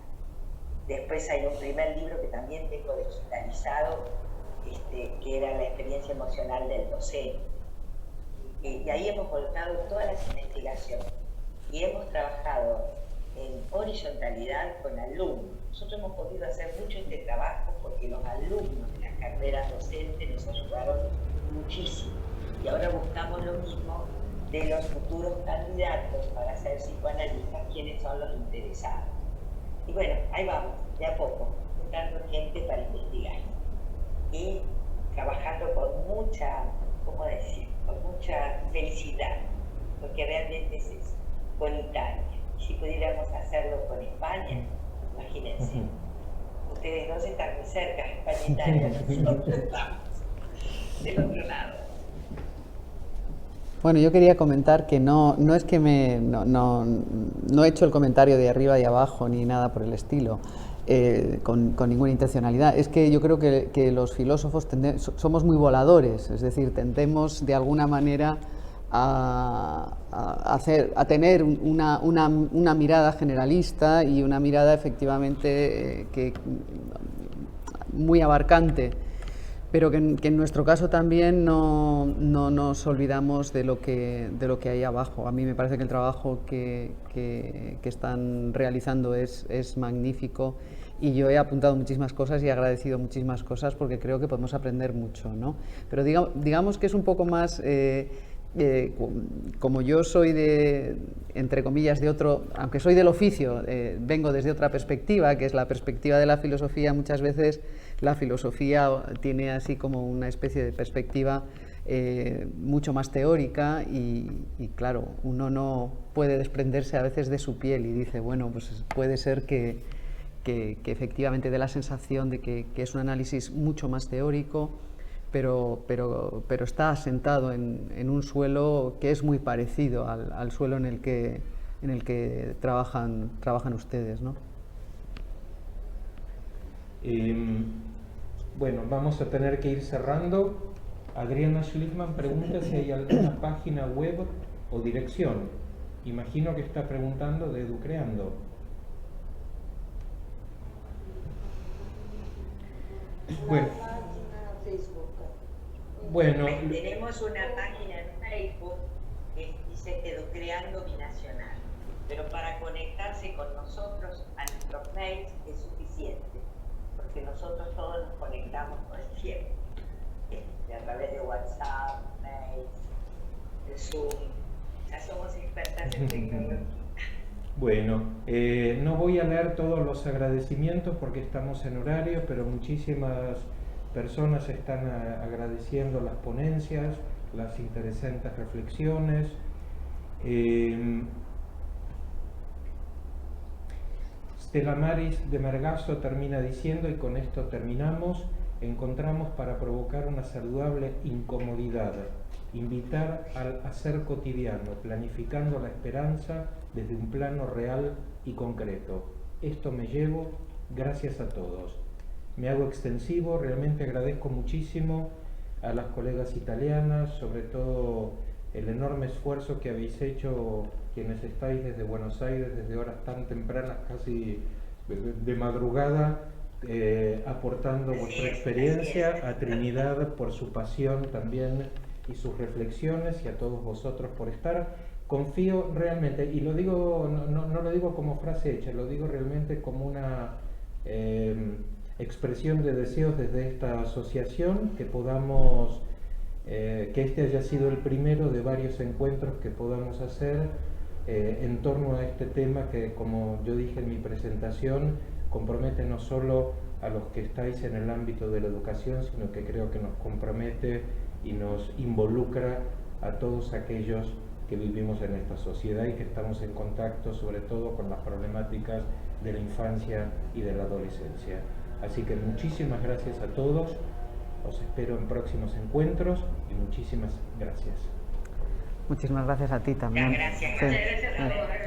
Después hay un primer libro que también tengo digitalizado, que era la experiencia emocional del docente. Y ahí hemos volcado todas las investigaciones y hemos trabajado en horizontalidad con alumnos. Nosotros hemos podido hacer mucho este trabajo porque los alumnos de las carreras docentes nos ayudaron muchísimo. Y ahora buscamos lo mismo de los futuros candidatos para ser psicoanalistas, quiénes son los interesados. Y bueno, ahí vamos, de a poco, juntando gente para investigar. Y trabajando con mucha, ¿cómo decir? Con mucha felicidad, porque realmente es eso, con Italia. Y si pudiéramos hacerlo con España, imagínense. Ustedes dos están muy cerca, España e Italia, nosotros estamos del otro lado. Bueno, yo quería comentar que no es que no he hecho el comentario de arriba y abajo ni nada por el estilo, con ninguna intencionalidad. Es que yo creo que los filósofos somos muy voladores, es decir, tendemos de alguna manera a tener una mirada generalista y una mirada efectivamente muy abarcante. Pero que en nuestro caso también no nos olvidamos de lo que hay abajo. A mí me parece que el trabajo que están realizando es magnífico y yo he apuntado muchísimas cosas y he agradecido muchísimas cosas porque creo que podemos aprender mucho, ¿no? Pero digamos que es un poco más... como yo soy entre comillas, de otro, aunque soy del oficio, vengo desde otra perspectiva, que es la perspectiva de la filosofía. Muchas veces la filosofía tiene así como una especie de perspectiva mucho más teórica y claro, uno no puede desprenderse a veces de su piel y dice, bueno, pues puede ser que efectivamente dé la sensación de que es un análisis mucho más teórico, pero está asentado en un suelo que es muy parecido al suelo en el que trabajan ustedes, ¿no? Bueno, vamos a tener que ir cerrando. Adriana Schlickman pregunta si hay alguna página web o dirección. Imagino que está preguntando de Educreando. Bueno. Bueno, tenemos una página en Facebook que dice Educreando Binacional, pero para conectarse con nosotros a nuestros mails es suficiente, porque nosotros todos nos conectamos todo el tiempo, a través de WhatsApp, mails, de Zoom. Ya somos expertas en tecnología. Bueno, no voy a leer todos los agradecimientos porque estamos en horario, pero muchísimas personas están agradeciendo las ponencias, las interesantes reflexiones. Stella Maris de Mergazo termina diciendo, y con esto terminamos: encontramos para provocar una saludable incomodidad, invitar al hacer cotidiano, planificando la esperanza desde un plano real y concreto. Esto me llevo, gracias a todos. Me hago extensivo, realmente agradezco muchísimo a las colegas italianas, sobre todo el enorme esfuerzo que habéis hecho quienes estáis desde Buenos Aires, desde horas tan tempranas, casi de madrugada, aportando vuestra experiencia, a Trinidad por su pasión también y sus reflexiones, y a todos vosotros por estar. Confío realmente, y lo digo, no lo digo como frase hecha, lo digo realmente como una expresión de deseos desde esta asociación, que podamos, que este haya sido el primero de varios encuentros que podamos hacer en torno a este tema que, como yo dije en mi presentación, compromete no solo a los que estáis en el ámbito de la educación, sino que creo que nos compromete y nos involucra a todos aquellos que vivimos en esta sociedad y que estamos en contacto sobre todo con las problemáticas de la infancia y de la adolescencia. Así que muchísimas gracias a todos, os espero en próximos encuentros y muchísimas gracias. Muchísimas gracias a ti también. Gracias. Sí. Muchas gracias a todos.